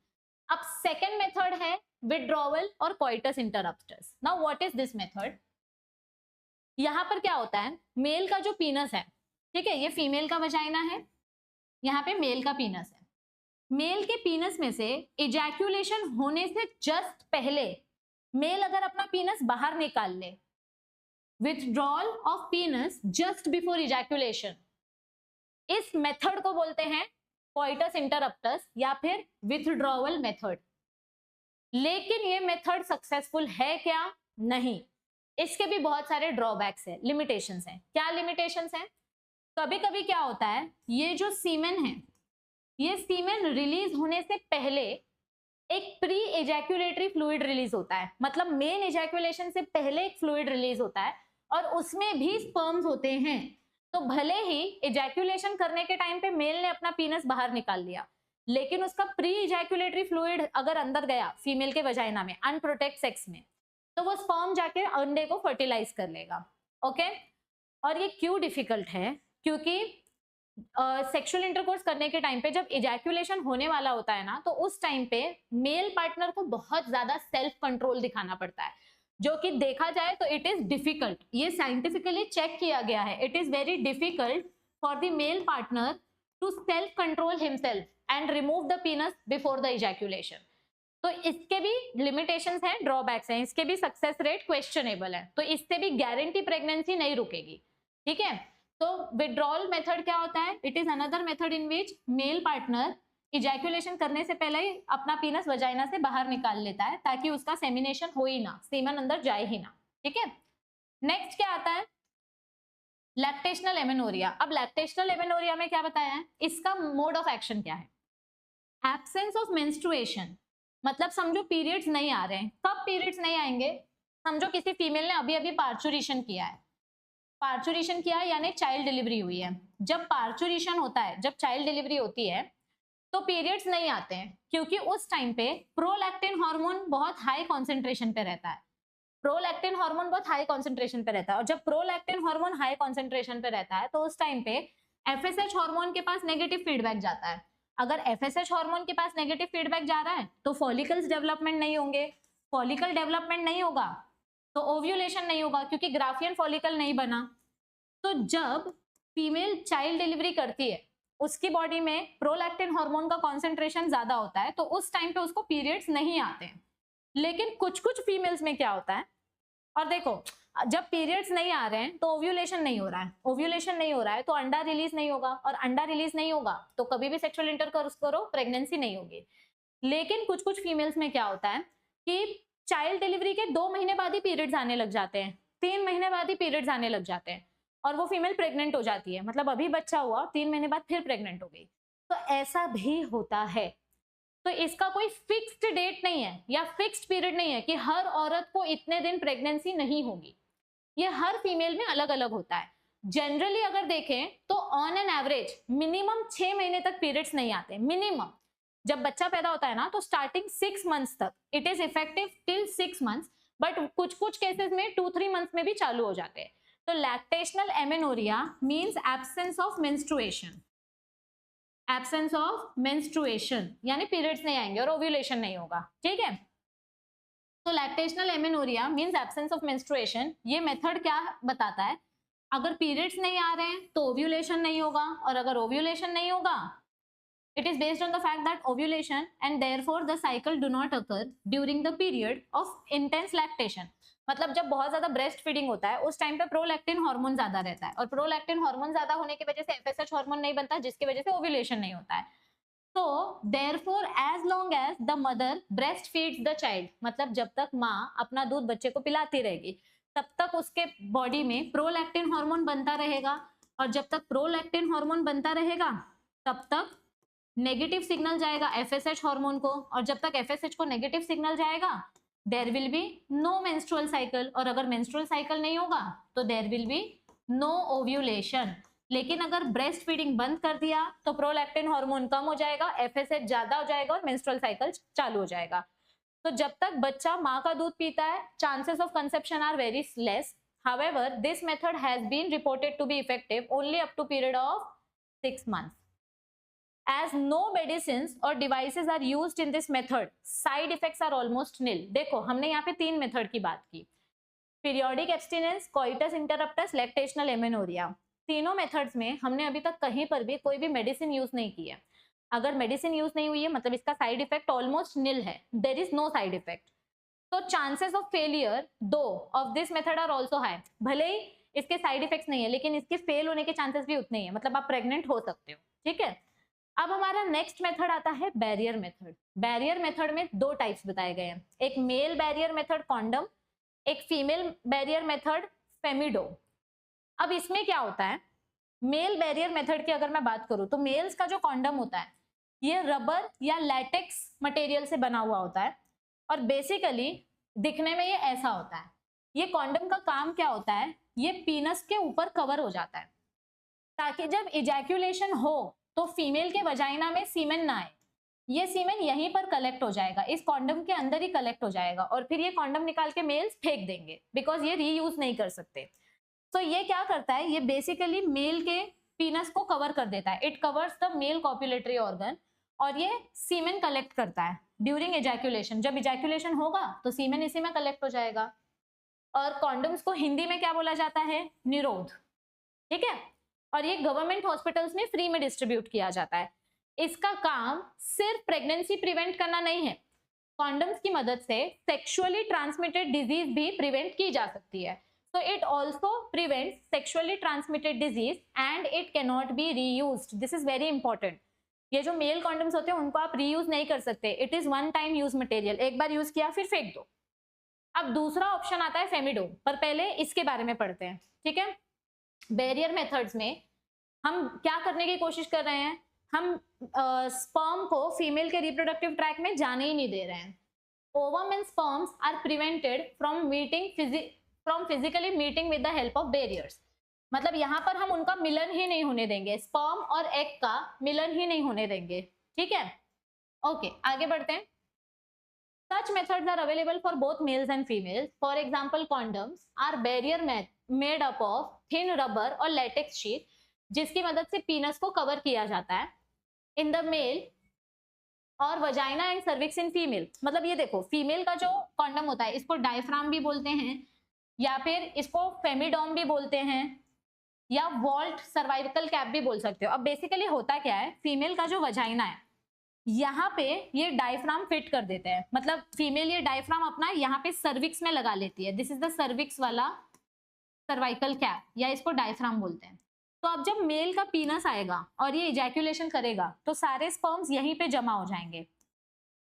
अब सेकेंड मेथड है विड्रॉवल और coitus interruptus. Now what is this method? यहां पर क्या होता है, मेल का जो पीनस है, ठीक है, ये फीमेल का वजाइना है, यहाँ पे मेल का पीनस है। मेल के पीनस में से इजैक्यूलेशन होने से जस्ट पहले मेल अगर अपना पीनस बाहर निकाल ले, withdrawal of पीनस just before ejaculation, इस मेथड को बोलते हैं कोइटस इंटरप्टस या फिर विथड्रॉवल मेथड। लेकिन ये मेथड सक्सेसफुल है क्या? नहीं, इसके भी बहुत सारे ड्रॉबैक्स है, लिमिटेशंस हैं। क्या लिमिटेशंस हैं? कभी कभी क्या होता है, ये जो सीमेन है, ये सीमेन रिलीज होने से पहले एक प्री एजैक्यूलेटरी फ्लूइड रिलीज होता है। मतलब मेन एजैक्यूलेशन से पहले एक फ्लूइड रिलीज होता है और उसमें भी स्पर्म्स होते हैं। तो भले ही एजैक्यूलेशन करने के टाइम पे मेल ने अपना पीनस बाहर निकाल लिया, लेकिन उसका प्री एजैक्यूलेटरी फ्लूइड अगर अंदर गया फीमेल के वजाइना में अनप्रोटेक्ट सेक्स में, तो वो स्पर्म जाके अंडे को फर्टिलाइज कर लेगा। ओके, और ये क्यों डिफिकल्ट है, क्योंकि सेक्सुअल इंटरकोर्स करने के टाइम पे जब इजैक्यूलेशन होने वाला होता है ना, तो उस टाइम पे मेल पार्टनर को बहुत ज्यादा सेल्फ कंट्रोल दिखाना पड़ता है, जो कि देखा जाए तो इट इज डिफिकल्ट। ये साइंटिफिकली चेक किया गया है, it is very difficult for the male partner to self control himself and remove the penis before the ejaculation. तो इसके भी लिमिटेशंस हैं, ड्रॉबैक्स हैं, इसके भी सक्सेस रेट क्वेश्चनेबल है, तो इससे भी गारंटी प्रेगनेंसी नहीं रुकेगी। ठीक है, तो विड्रॉल मेथड क्या होता है? It is another method in which male partner ejaculation करने से पहले ही अपना पीनस वजाइना से बाहर निकाल लेता है, ताकि उसका सेमिनेशन हो ही ना, सीमन अंदर जाए ही ना। ठीक है, नेक्स्ट क्या आता है? Lactational amenorrhea. अब लैक्टेशनल एमेनोरिया में क्या बताया है, इसका मोड ऑफ एक्शन क्या है? एब्सेंस ऑफ मेंस्ट्रुएशन, मतलब समझो पीरियड्स नहीं आ रहे हैं। कब पीरियड्स नहीं आएंगे? समझो किसी फीमेल ने अभी अभी पार्चुरेशन किया है, पार्चुरेशन किया है यानी चाइल्ड डिलीवरी हुई है। जब पार्चुरेशन होता है, जब चाइल्ड डिलीवरी होती है, तो पीरियड्स नहीं आते हैं, क्योंकि उस टाइम पे प्रोलैक्टिन हार्मोन बहुत हाई कॉन्सेंट्रेशन पे रहता है। प्रोलैक्टिन हार्मोन बहुत हाई कॉन्सेंट्रेशन पे रहता है, और जब प्रोलैक्टिन हार्मोन हाई कॉन्सेंट्रेशन पे रहता है, तो उस टाइम पे एफएसएच हार्मोन के पास नेगेटिव फीडबैक जाता है। अगर एफएसएच हार्मोन के पास नेगेटिव फीडबैक जा रहा है, तो फॉलिकल्स डेवलपमेंट नहीं होंगे। फॉलिकल डेवलपमेंट नहीं होगा तो ओव्यूलेशन नहीं होगा, क्योंकि ग्राफियन फॉलिकल नहीं बना। तो जब फीमेल चाइल्ड डिलीवरी करती है, उसकी बॉडी में प्रोलैक्टिन हार्मोन का कॉन्सेंट्रेशन ज्यादा होता है, तो उस टाइम पे उसको पीरियड्स नहीं आते हैं। लेकिन कुछ कुछ फीमेल्स में क्या होता है, और देखो, जब पीरियड्स नहीं आ रहे हैं तो ओव्यूलेशन नहीं हो रहा है, ओव्यूलेशन नहीं हो रहा है तो अंडा रिलीज नहीं होगा, और अंडा रिलीज नहीं होगा तो कभी भी सेक्सुअल इंटरकोर्स करो, प्रेगनेंसी नहीं होगी। लेकिन कुछ कुछ फीमेल्स में क्या होता है कि चाइल्ड डिलीवरी के 2 महीने बाद ही पीरियड्स आने लग जाते हैं, 3 महीने बाद ही पीरियड्स आने लग जाते हैं, और वो फीमेल प्रेग्नेंट हो जाती है। मतलब अभी बच्चा हुआ, 3 महीने बाद फिर प्रेग्नेंट हो गई। तो ऐसा भी होता है। तो इसका कोई फिक्स्ड डेट नहीं है या फिक्स्ड पीरियड नहीं है कि हर औरत को इतने दिन प्रेगनेंसी नहीं होगी। ये हर फीमेल में अलग अलग होता है। जनरली अगर देखें तो ऑन एन एवरेज मिनिमम 6 महीने तक पीरियड्स नहीं आते, मिनिमम। जब बच्चा पैदा होता है ना, तो स्टार्टिंग 6 मंथ्स तक it is effective till 6 months, but कुछ कुछ केसेस में 2-3 मंथ्स में भी चालू हो जाते हैं। तो lactational amenorrhea means absence of menstruation, absence of menstruation यानी पीरियड्स नहीं आएंगे और ओव्यूलेशन नहीं होगा। ठीक है, तो lactational amenorrhea means absence of menstruation. ये मेथड क्या बताता है? अगर पीरियड्स नहीं आ रहे हैं तो ओव्यूलेशन नहीं होगा, और अगर ओव्यूलेशन नहीं होगा, it is based on the fact that ovulation and therefore the cycle do not occur during the period of intense lactation। मतलब जब बहुत ज्यादा ब्रेस्ट फीडिंग होता है, उस टाइम पे प्रोलैक्टिन हार्मोन ज्यादा रहता है, और प्रोलैक्टिन हार्मोन ज्यादा होने की वजह से एफएसएच हार्मोन नहीं बनता, जिसकी वजह से ओव्यूलेशन नहीं होता है। तो therefore as long as the mother breast feeds the child, मतलब जब तक माँ अपना दूध बच्चे को पिलाती रहेगी, तब तक उसके बॉडी में प्रोलैक्टिन हार्मोन बनता रहेगा, और जब तक प्रोलैक्टिन हार्मोन बनता रहेगा तब तक नेगेटिव सिग्नल जाएगा एफएसएच हार्मोन को, और जब तक एफएसएच को नेगेटिव सिग्नल जाएगा there will be no menstrual cycle, और अगर मेंस्ट्रुअल साइकिल नहीं होगा तो there will be no ovulation. लेकिन अगर ब्रेस्ट फीडिंग बंद कर दिया तो प्रोलैक्टिन हार्मोन कम हो जाएगा, एफएसएच ज्यादा हो जाएगा, और मेंस्ट्रुअल साइकिल चालू हो जाएगा। तो जब तक बच्चा माँ का दूध पीता है, chances of conception are very less. However this method has been reported to be effective only up to period of 6 months। As no medicines or devices are used in this method, side effects are almost nil। देखो, हमने यहाँ पे 3 method की बात की, periodic abstinence, coitus interruptus, lactational amenorrhea. तीनों methods में हमने अभी तक कहीं पर भी कोई भी मेडिसिन यूज नहीं की है। अगर मेडिसिन यूज नहीं हुई है, मतलब इसका साइड इफेक्ट ऑलमोस्ट निल है, there is no side effect. तो chances of failure though of this method are also high. भले ही इसके साइड इफेक्ट्स नहीं है, लेकिन इसके फेल होने के चांसेस भी उतने ही है, मतलब आप प्रेग्नेंट हो सकते हो। ठीक है, अब हमारा नेक्स्ट मेथड आता है बैरियर मेथड। बैरियर मेथड में 2 टाइप्स बताए गए हैं, एक मेल बैरियर मेथड कॉन्डम, एक फीमेल बैरियर मेथड फेमिडो। अब इसमें क्या होता है, मेल बैरियर मेथड की अगर मैं बात करूं तो मेल्स का जो कॉन्डम होता है ये रबर या लैटेक्स मटेरियल से बना हुआ होता है, और बेसिकली दिखने में ये ऐसा होता है। ये कॉन्डम का काम क्या होता है, ये पीनस के ऊपर कवर हो जाता है, ताकि जब इजैक्यूलेशन हो तो फीमेल के वजाइना में सीमेन ना आए। ये सीमेन यहीं पर कलेक्ट हो जाएगा, इस कॉन्डम के अंदर ही कलेक्ट हो जाएगा और फिर ये कॉन्डम निकाल के मेल्स फेंक देंगे बिकॉज ये रीयूज नहीं कर सकते। तो ये क्या करता है, ये बेसिकली मेल के पीनस को कवर कर देता है, it covers the male copulatory organ, और ये सीमेन कलेक्ट करता है ड्यूरिंग एजैकुलेशन। जब इजैकुलेशन होगा तो सीमेन इसी में कलेक्ट हो जाएगा। और कॉन्डम्स को हिंदी में क्या बोला जाता है, निरोध, ठीक है। और ये गवर्नमेंट हॉस्पिटल्स में फ्री में डिस्ट्रीब्यूट किया जाता है। इसका काम सिर्फ प्रेगनेंसी प्रिवेंट करना नहीं है, कॉन्डम्स की मदद से सेक्सुअली ट्रांसमिटेड डिजीज भी प्रिवेंट की जा सकती है। So it also prevents sexually transmitted disease and it cannot be reused. This is very important. ये जो मेल कॉन्डम्स होते हैं उनको आप रीयूज नहीं कर सकते, it is one time use material, एक बार यूज किया फिर फेंक दो। अब दूसरा ऑप्शन आता है फेमिडोम, पर पहले इसके बारे में पढ़ते हैं, ठीक है। बैरियर मेथड्स में हम क्या करने की कोशिश कर रहे हैं, हम स्पर्म को फीमेल के रिप्रोडक्टिव ट्रैक में जाने ही नहीं दे रहे हैं। Ovum and sperms are prevented from physically meeting with the help of barriers. मतलब यहाँ पर हम उनका मिलन ही नहीं होने देंगे, स्पर्म और एग का मिलन ही नहीं होने देंगे, ठीक है। ओके, आगे बढ़ते हैं। Such methods are available for both males and females. For example, condoms are barrier made up of thin rubber और latex sheet, जिसकी मदद से पीनस को कवर किया जाता है इन द मेल और vagina and cervix in female. मतलब ये देखो, फीमेल का जो कॉन्डम होता है इसको डायफ्राम भी बोलते हैं, या फिर इसको फेमिडोम भी बोलते हैं, या वॉल्ट सर्वाइकल कैप भी बोल सकते हो। अब बेसिकली होता क्या है, फीमेल का जो वजाइना है यहाँ पे ये डायफ्राम फिट कर देते हैं, मतलब फीमेल ये डायफ्राम अपना यहाँ पे सर्विक्स में लगा लेती है, दिस इज द सर्विक्स वाला सर्वाइकल कैप, या इसको डायफ्राम बोलते हैं। तो अब जब मेल का पीनस आएगा और ये इजैकुलेशन करेगा तो सारे स्पर्म्स यहीं पे जमा हो जाएंगे,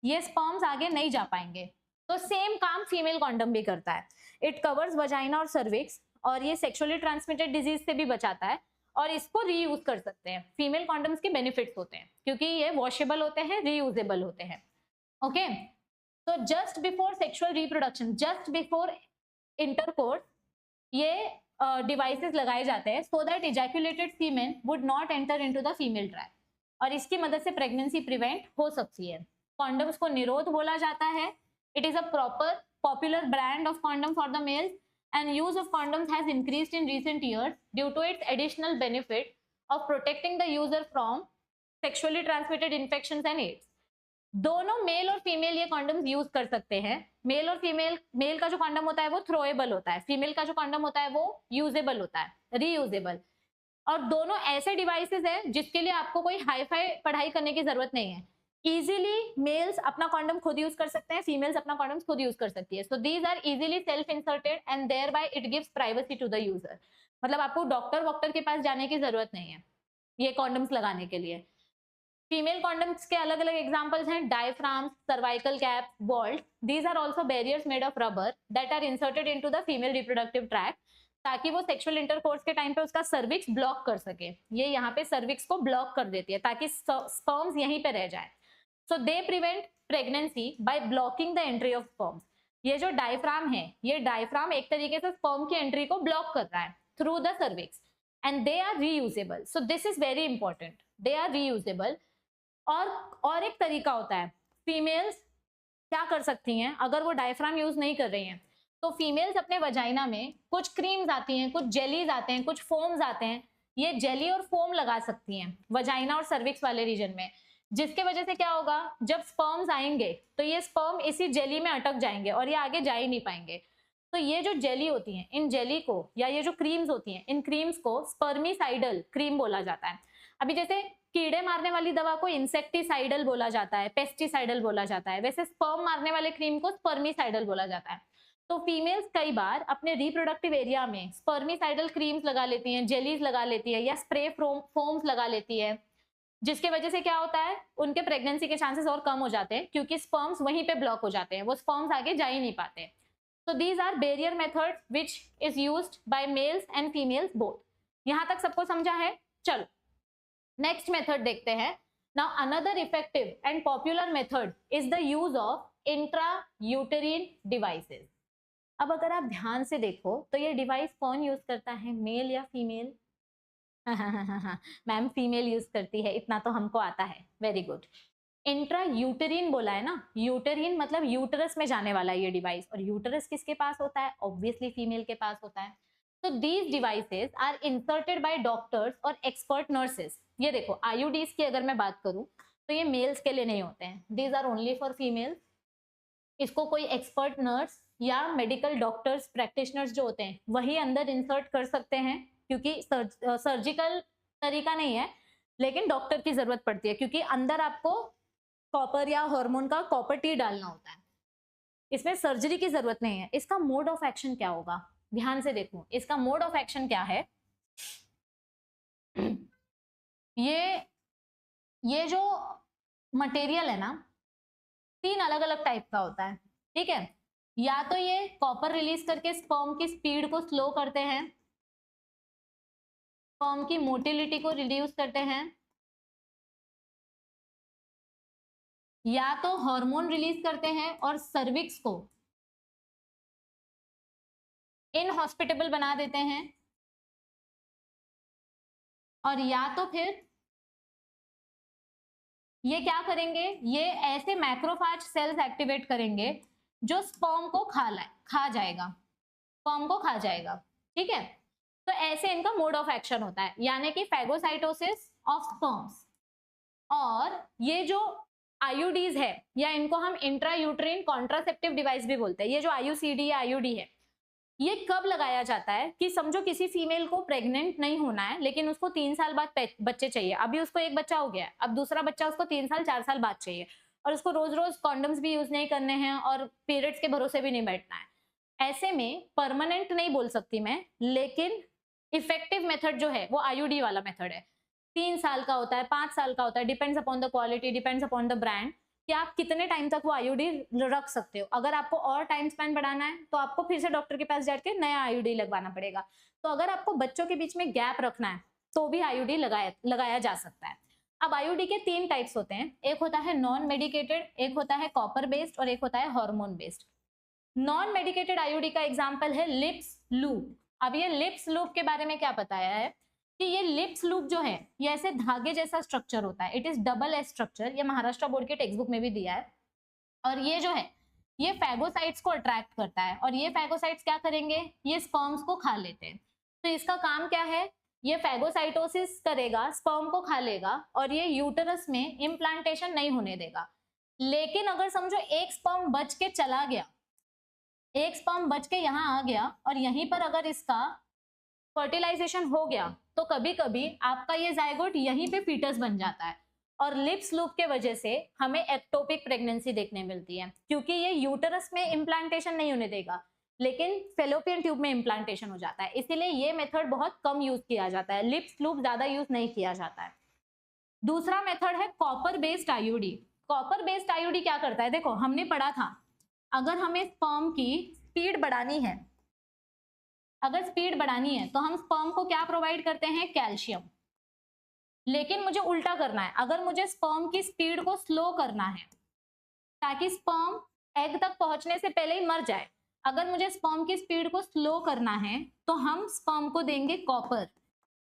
ये स्पर्म्स आगे नहीं जा पाएंगे। तो सेम काम फीमेल कॉन्डम भी करता है, इट कवर्स वजाइना और सर्विक्स, और ये सेक्सुअली ट्रांसमिटेड डिजीज से भी बचाता है, और इसको रीयूज कर सकते हैं। फीमेल कॉन्डम्स के बेनिफिट्स होते हैं क्योंकि ये वॉशेबल होते हैं, रीयूजेबल होते हैं। ओके, तो just before sexual reproduction, just before intercourse, ये डिवाइसेस लगाए जाते हैं so that ejaculated semen would not enter into the female track, और इसकी मदद से प्रेगनेंसी प्रिवेंट हो सकती है। कॉन्डम्स को निरोध बोला जाता है, it is a proper popular brand of condom for the mails, and use of condoms has increased in recent years due to its additional benefit of protecting the user from sexually transmitted infections and AIDS. दोनों mail और female ये condoms use कर सकते हैं। Mail और female, mail का जो condom होता है वो थ्रोएबल होता है, फीमेल का जो कॉन्डम होता है वो यूजेबल होता है, रीयूजेबल। और दोनों ऐसे डिवाइसेस हैं जिसके लिए आपको कोई हाई फाई पढ़ाई करने की जरूरत नहीं है। इजीली मेल्स अपना कॉन्डम खुद यूज कर सकते हैं, फीमेल्स अपना कॉन्डम खुद यूज कर सकती है। So these are easily self inserted and thereby it gives privacy to the user. मतलब आपको डॉक्टर के पास जाने की जरूरत नहीं है ये कॉन्डम्स लगाने के लिए। फीमेल कॉन्डम्स के अलग अलग एग्जांपल्स हैं, diaphragm, cervical cap, vault. These are also barriers made of rubber that are inserted into the female reproductive tract, ताकि वो सेक्सुअल इंटरकोर्स के टाइम पे उसका सर्विक्स ब्लॉक कर सके। ये यहाँ पे सर्विक्स को ब्लॉक कर देती है ताकि स्पर्म्स यहीं पे रह जाए। So they prevent pregnancy by blocking the entry of sperms. ये जो डायफ्राम है, ये डायफ्राम एक तरीके से स्पर्म की एंट्री को ब्लॉक कर रहा है through the cervix, and they are reusable. So this is very important, they are reusable. और एक तरीका होता है, फीमेल्स क्या कर सकती हैं अगर वो डायफ्राम यूज नहीं कर रही हैं, तो फीमेल्स अपने वजाइना में कुछ क्रीम्स आती हैं, कुछ जेलीज आते हैं, कुछ फोम्स आते हैं, ये जेली और फोम लगा सकती हैं वजाइना और सर्विक्स वाले रीजन में, जिसके वजह से क्या होगा, जब स्पर्म्स आएंगे तो ये स्पर्म इसी जेली में अटक जाएंगे और ये आगे जा ही नहीं पाएंगे। तो ये जो जेली होती है, इन जेली को, या ये जो क्रीम्स होती हैं, इन क्रीम्स को स्पर्मिसाइडल क्रीम बोला जाता है। अभी जैसे कीड़े मारने वाली दवा को इंसेक्टिसाइडल बोला जाता है, पेस्टिसाइडल बोला जाता है, वैसे स्पर्म मारने वाले क्रीम को स्पर्मिसाइडल बोला जाता है। तो फीमेल्स कई बार अपने रिप्रोडक्टिव एरिया में स्पर्मिसाइडल क्रीम्स लगा लेती हैं, जेलीज लगा लेती है, या स्प्रे फोम्स लगा लेती है, जिसके वजह से क्या होता है, उनके प्रेगनेंसी के चांसेस और कम हो जाते हैं क्योंकि स्पर्म्स वहीं पे ब्लॉक हो जाते हैं, वो स्पर्म्स आगे जा ही नहीं पाते। So these are barrier methods which is used by males and females both. यहां तक सबको समझा है? चलो नेक्स्ट मेथड देखते हैं। Now another effective and popular method is the use of intrauterine devices. अब अगर आप ध्यान से देखो तो ये डिवाइस कौन यूज करता है, मेल या फीमेल? मैम फीमेल यूज करती है, इतना तो हमको आता है, वेरी गुड। इंट्रा यूटेरिन बोला है ना, यूटेरिन मतलब यूटरस में जाने वाला ये डिवाइस, और यूटरस किसके पास होता है? ऑब्वियसली फीमेल के पास होता है। तो these devices are inserted by doctors और एक्सपर्ट नर्सेस। ये देखो आईयूडीज की अगर मैं बात करूं तो ये मेल्स के लिए नहीं होते हैं, these are only for females. इसको कोई एक्सपर्ट नर्स या मेडिकल डॉक्टर्स प्रैक्टिशनर्स जो होते हैं वही अंदर इंसर्ट कर सकते हैं, क्योंकि सर्जिकल तरीका नहीं है, लेकिन डॉक्टर की जरूरत पड़ती है क्योंकि अंदर आपको कॉपर या हार्मोन का कॉपर टी डालना होता है। इसमें सर्जरी की जरूरत नहीं है। इसका मोड ऑफ एक्शन क्या होगा? ध्यान से देखो, इसका मोड ऑफ एक्शन क्या है। ये जो मटेरियल है ना, 3 अलग अलग टाइप का होता है, ठीक है। या तो ये कॉपर रिलीज करके स्पर्म की स्पीड को स्लो करते हैं, स्पर्म की मोटिलिटी को रिड्यूस करते हैं, या तो हार्मोन रिलीज करते हैं और सर्विक्स को इनहॉस्पिटेबल बना देते हैं, और या तो फिर ये क्या करेंगे, ये ऐसे मैक्रोफाज सेल्स एक्टिवेट करेंगे जो स्पर्म को खा जाएगा, स्पर्म को खा जाएगा, ठीक है। तो ऐसे इनका मोड ऑफ एक्शन होता है, यानी कि फैगोसाइटोसिस ऑफ स्पर्म्स। और ये जो आईयूडीज है, या इनको हम इंट्रायूट्रिन कॉन्ट्रासेप्टिव डिवाइस भी बोलते हैं, ये जो आईयूसीडी या आईयूडी है, ये कब लगाया जाता है कि समझो किसी फीमेल को प्रेग्नेंट नहीं होना है लेकिन उसको 3 साल बाद बच्चे चाहिए। अभी उसको एक बच्चा हो गया, अब दूसरा बच्चा उसको 3 साल 4 साल बाद चाहिए, और उसको रोज रोज कॉन्डम्स भी यूज नहीं करने हैं और पीरियड्स के भरोसे भी नहीं बैठना है। ऐसे में परमानेंट नहीं बोल सकती मैं, लेकिन इफेक्टिव मेथड जो है वो आईयूडी वाला मेथड है। 3 साल का होता है, 5 साल का होता है, depends upon the quality, depends upon the brand, कि आप कितने टाइम तक वो आईयूडी रख सकते हो। अगर आपको और टाइम स्पेंड बढ़ाना है तो आपको फिर से डॉक्टर के पास जाके नया आईयूडी लगवाना पड़ेगा। तो अगर आपको बच्चों के बीच में गैप रखना है तो भी आईयूडी लगाया जा सकता है। अब आईयूडी के 3 टाइप्स होते हैं, एक होता है नॉन मेडिकेटेड, एक होता है कॉपर बेस्ड, और एक होता है hormone based. Non medicated IUD का एग्जाम्पल है लिप्स लूप। अब ये लिप्स लूप के बारे में क्या बताया है कि ये लिप्स लूप जो है ये ऐसे धागे जैसा स्ट्रक्चर होता है, it is double S structure, ये महाराष्ट्र बोर्ड के टेक्स्ट बुक में भी दिया है। और ये जो है ये फैगोसाइट्स को अट्रैक्ट करता है, और ये फैगोसाइट्स क्या करेंगे, ये स्पर्म्स को खा लेते हैं। तो इसका काम क्या है, ये फैगोसाइटोसिस करेगा, स्पर्म को खा लेगा, और ये यूटरस में इम्प्लांटेशन नहीं होने देगा। लेकिन अगर समझो एक स्पर्म बच के चला गया, एक स्पर्म बच के यहाँ आ गया, और यहीं पर अगर इसका फर्टिलाइजेशन हो गया, तो कभी कभी आपका ये जाइगोट यहीं पे फीटस बन जाता है, और लिप्स लूप के वजह से हमें एक्टोपिक प्रेगनेंसी देखने मिलती है, क्योंकि ये यूटरस में इम्प्लांटेशन नहीं होने देगा लेकिन फेलोपियन ट्यूब में इम्प्लांटेशन हो जाता है। इसीलिए ये मेथड बहुत कम यूज किया जाता है, लिप्स लूप ज्यादा यूज नहीं किया जाता है। दूसरा मेथड है copper based IUD. Copper based IUD क्या करता है, देखो हमने पढ़ा था, अगर हमें स्पर्म की स्पीड बढ़ानी है, अगर स्पीड बढ़ानी है तो हम स्पर्म को क्या प्रोवाइड करते हैं, कैल्शियम। लेकिन मुझे उल्टा करना है, अगर मुझे स्पर्म की स्पीड को स्लो करना है ताकि स्पर्म एग तक पहुंचने से पहले ही मर जाए, अगर मुझे स्पर्म की स्पीड को स्लो करना है तो हम स्पर्म को देंगे कॉपर।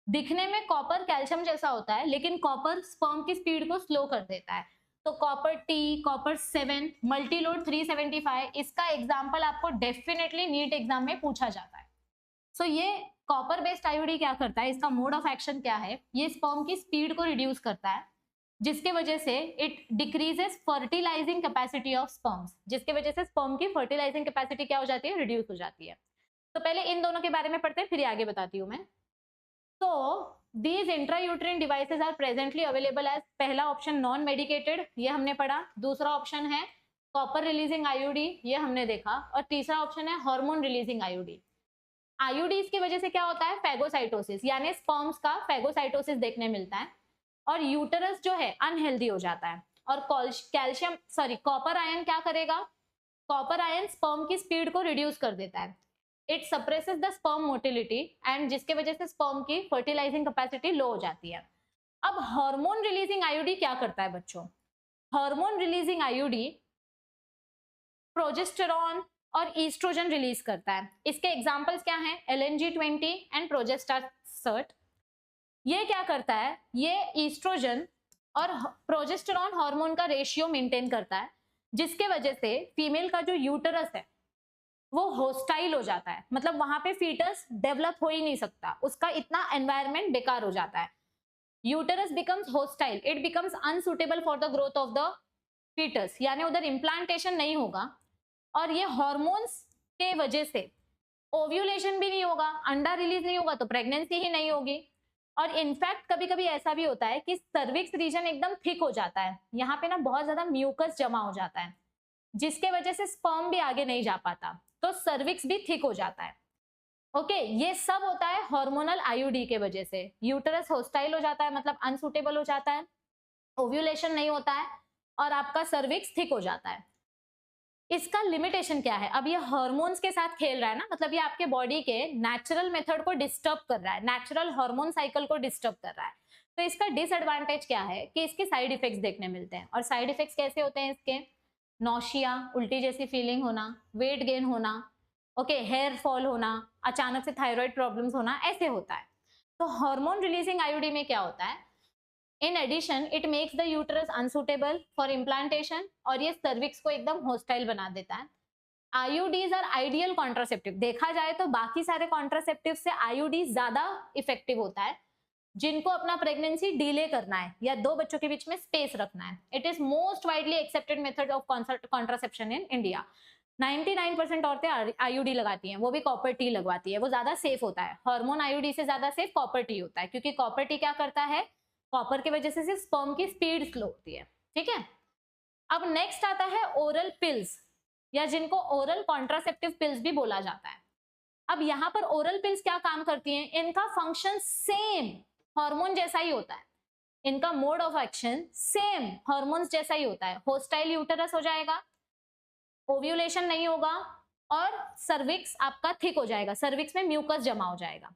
दिखने में कॉपर कैल्शियम जैसा होता है, लेकिन कॉपर स्पर्म की स्पीड को स्लो कर देता है। तो कॉपर टी, कॉपर 7, मल्टीलोड 375, इसका एग्जाम्पल आपको डेफिनेटली नीट एग्जाम में पूछा जाता है। सो ये कॉपर बेस्ड आईयूडी क्या करता है, इसका मोड ऑफ एक्शन क्या है, ये स्पर्म की स्पीड को रिड्यूस करता है, जिसके वजह से it decreases fertilising capacity of sperms, जिसके वजह से स्पर्म की फर्टिलाइजिंग कैपेसिटी क्या हो जाती है, रिड्यूस हो जाती है। तो पहले इन दोनों के बारे में पढ़ते हैं, फिर आगे बताती हूँ मैं। तो these intrauterine devices are presently available as, पहला ऑप्शन नॉन मेडिकेटेड, ये हमने पढ़ा। दूसरा ऑप्शन है कॉपर रिलीजिंग आईयूडी, ये हमने देखा। और तीसरा ऑप्शन है हार्मोन रिलीजिंग आईयूडी। आईयूडीज की वजह से क्या होता है, फैगोसाइटोसिस, यानी स्पर्म्स का फैगोसाइटोसिस देखने मिलता है, और यूटरस जो है अनहेल्दी हो जाता है। और कैल्शियम कॉपर आयन क्या करेगा, कॉपर आयन स्पर्म की स्पीड को रिड्यूस कर देता है, it suppresses the sperm motility, and जिसके वजह से स्पर्म की फर्टिलाइजिंग कैपेसिटी लो हो जाती है। अब हार्मोन रिलीजिंग आईयूडी क्या करता है बच्चों, हार्मोन रिलीजिंग आईयूडी प्रोजेस्टेरॉन और ईस्ट्रोजन रिलीज करता है। इसके एग्जांपल्स क्या हैं, LNG-20 एंड प्रोजेस्टेरोन। ये क्या करता है, ये ईस्ट्रोजन और प्रोजेस्टेरॉन हार्मोन का रेशियो मेंटेन करता है, जिसके वजह से फीमेल का जो यूटरस है वो होस्टाइल हो जाता है, मतलब वहां पे फीटस डेवलप हो ही नहीं सकता, उसका इतना एनवायरनमेंट बेकार हो जाता है। Uterus becomes hostile, it becomes unsuitable for the growth of the fetus, यानी उधर इम्प्लांटेशन नहीं होगा, और ये हॉर्मोन्स के वजह से ओव्यूलेशन भी नहीं होगा, अंडा रिलीज नहीं होगा तो प्रेगनेंसी ही नहीं होगी। और इनफैक्ट कभी कभी ऐसा भी होता है कि सर्विक्स रीजन एकदम थिक हो जाता है, यहाँ पे ना बहुत ज्यादा म्यूकस जमा हो जाता है, जिसके वजह से स्पर्म भी आगे नहीं जा पाता, तो सर्विक्स भी थिक हो जाता है। ओके, ये सब होता है हार्मोनल आईयूडी के वजह से। यूटरस होस्टाइल हो जाता है, मतलब अनसुटेबल हो जाता है, ओव्यूलेशन नहीं होता है, और आपका सर्विक्स थिक हो जाता है। इसका लिमिटेशन क्या है? अब ये हार्मोन्स के साथ खेल रहा है ना, मतलब ये आपके बॉडी के नेचुरल मेथड को डिस्टर्ब कर रहा है, नेचुरल हार्मोन साइकिल को डिस्टर्ब कर रहा है। तो इसका डिसएडवांटेज क्या है कि इसके साइड इफेक्ट्स देखने मिलते हैं। और साइड इफेक्ट्स कैसे होते हैं इसके? नौशिया, उल्टी जैसी फीलिंग होना, वेट गेन होना, ओके, हेयर फॉल होना, अचानक से थायराइड प्रॉब्लम्स होना, ऐसे होता है। तो हार्मोन रिलीजिंग आईयूडी में क्या होता है? In addition it makes the uterus unsuitable for implantation, और ये सर्विक्स को एकदम हॉस्टाइल बना देता है। आईयूडीज आर आइडियल कॉन्ट्रासेप्टिव, देखा जाए तो बाकी सारे कॉन्ट्रासेप्टिव से आईयूडी ज्यादा इफेक्टिव होता है, जिनको अपना प्रेगनेंसी डिले करना है या दो बच्चों के बीच में स्पेस रखना है। It is most widely accepted method of contraception in India. 99% औरतें आईयूडी लगाती हैं, वो भी कॉपर टी लगवाती है, वो ज्यादा सेफ होता है। हार्मोन आईयूडी से ज्यादा सेफ कॉपर टी होता है, क्योंकि कॉपर टी क्या करता है? कॉपर की वजह से सिर्फ स्पर्म की स्पीड स्लो होती है। ठीक है, अब नेक्स्ट आता है ओरल पिल्स, या जिनको ओरल कॉन्ट्रासेप्टिव पिल्स भी बोला जाता है। अब यहाँ पर ओरल पिल्स क्या काम करती हैं? इनका फंक्शन सेम हार्मोन जैसा ही होता है, इनका mode of action same hormones जैसा ही होता है। होस्टाइल यूटरस हो जाएगा, ओव्यूलेशन नहीं होगा, और सर्विक्स आपका थिक हो जाएगा, सर्विक्स में म्यूकस जमा हो जाएगा।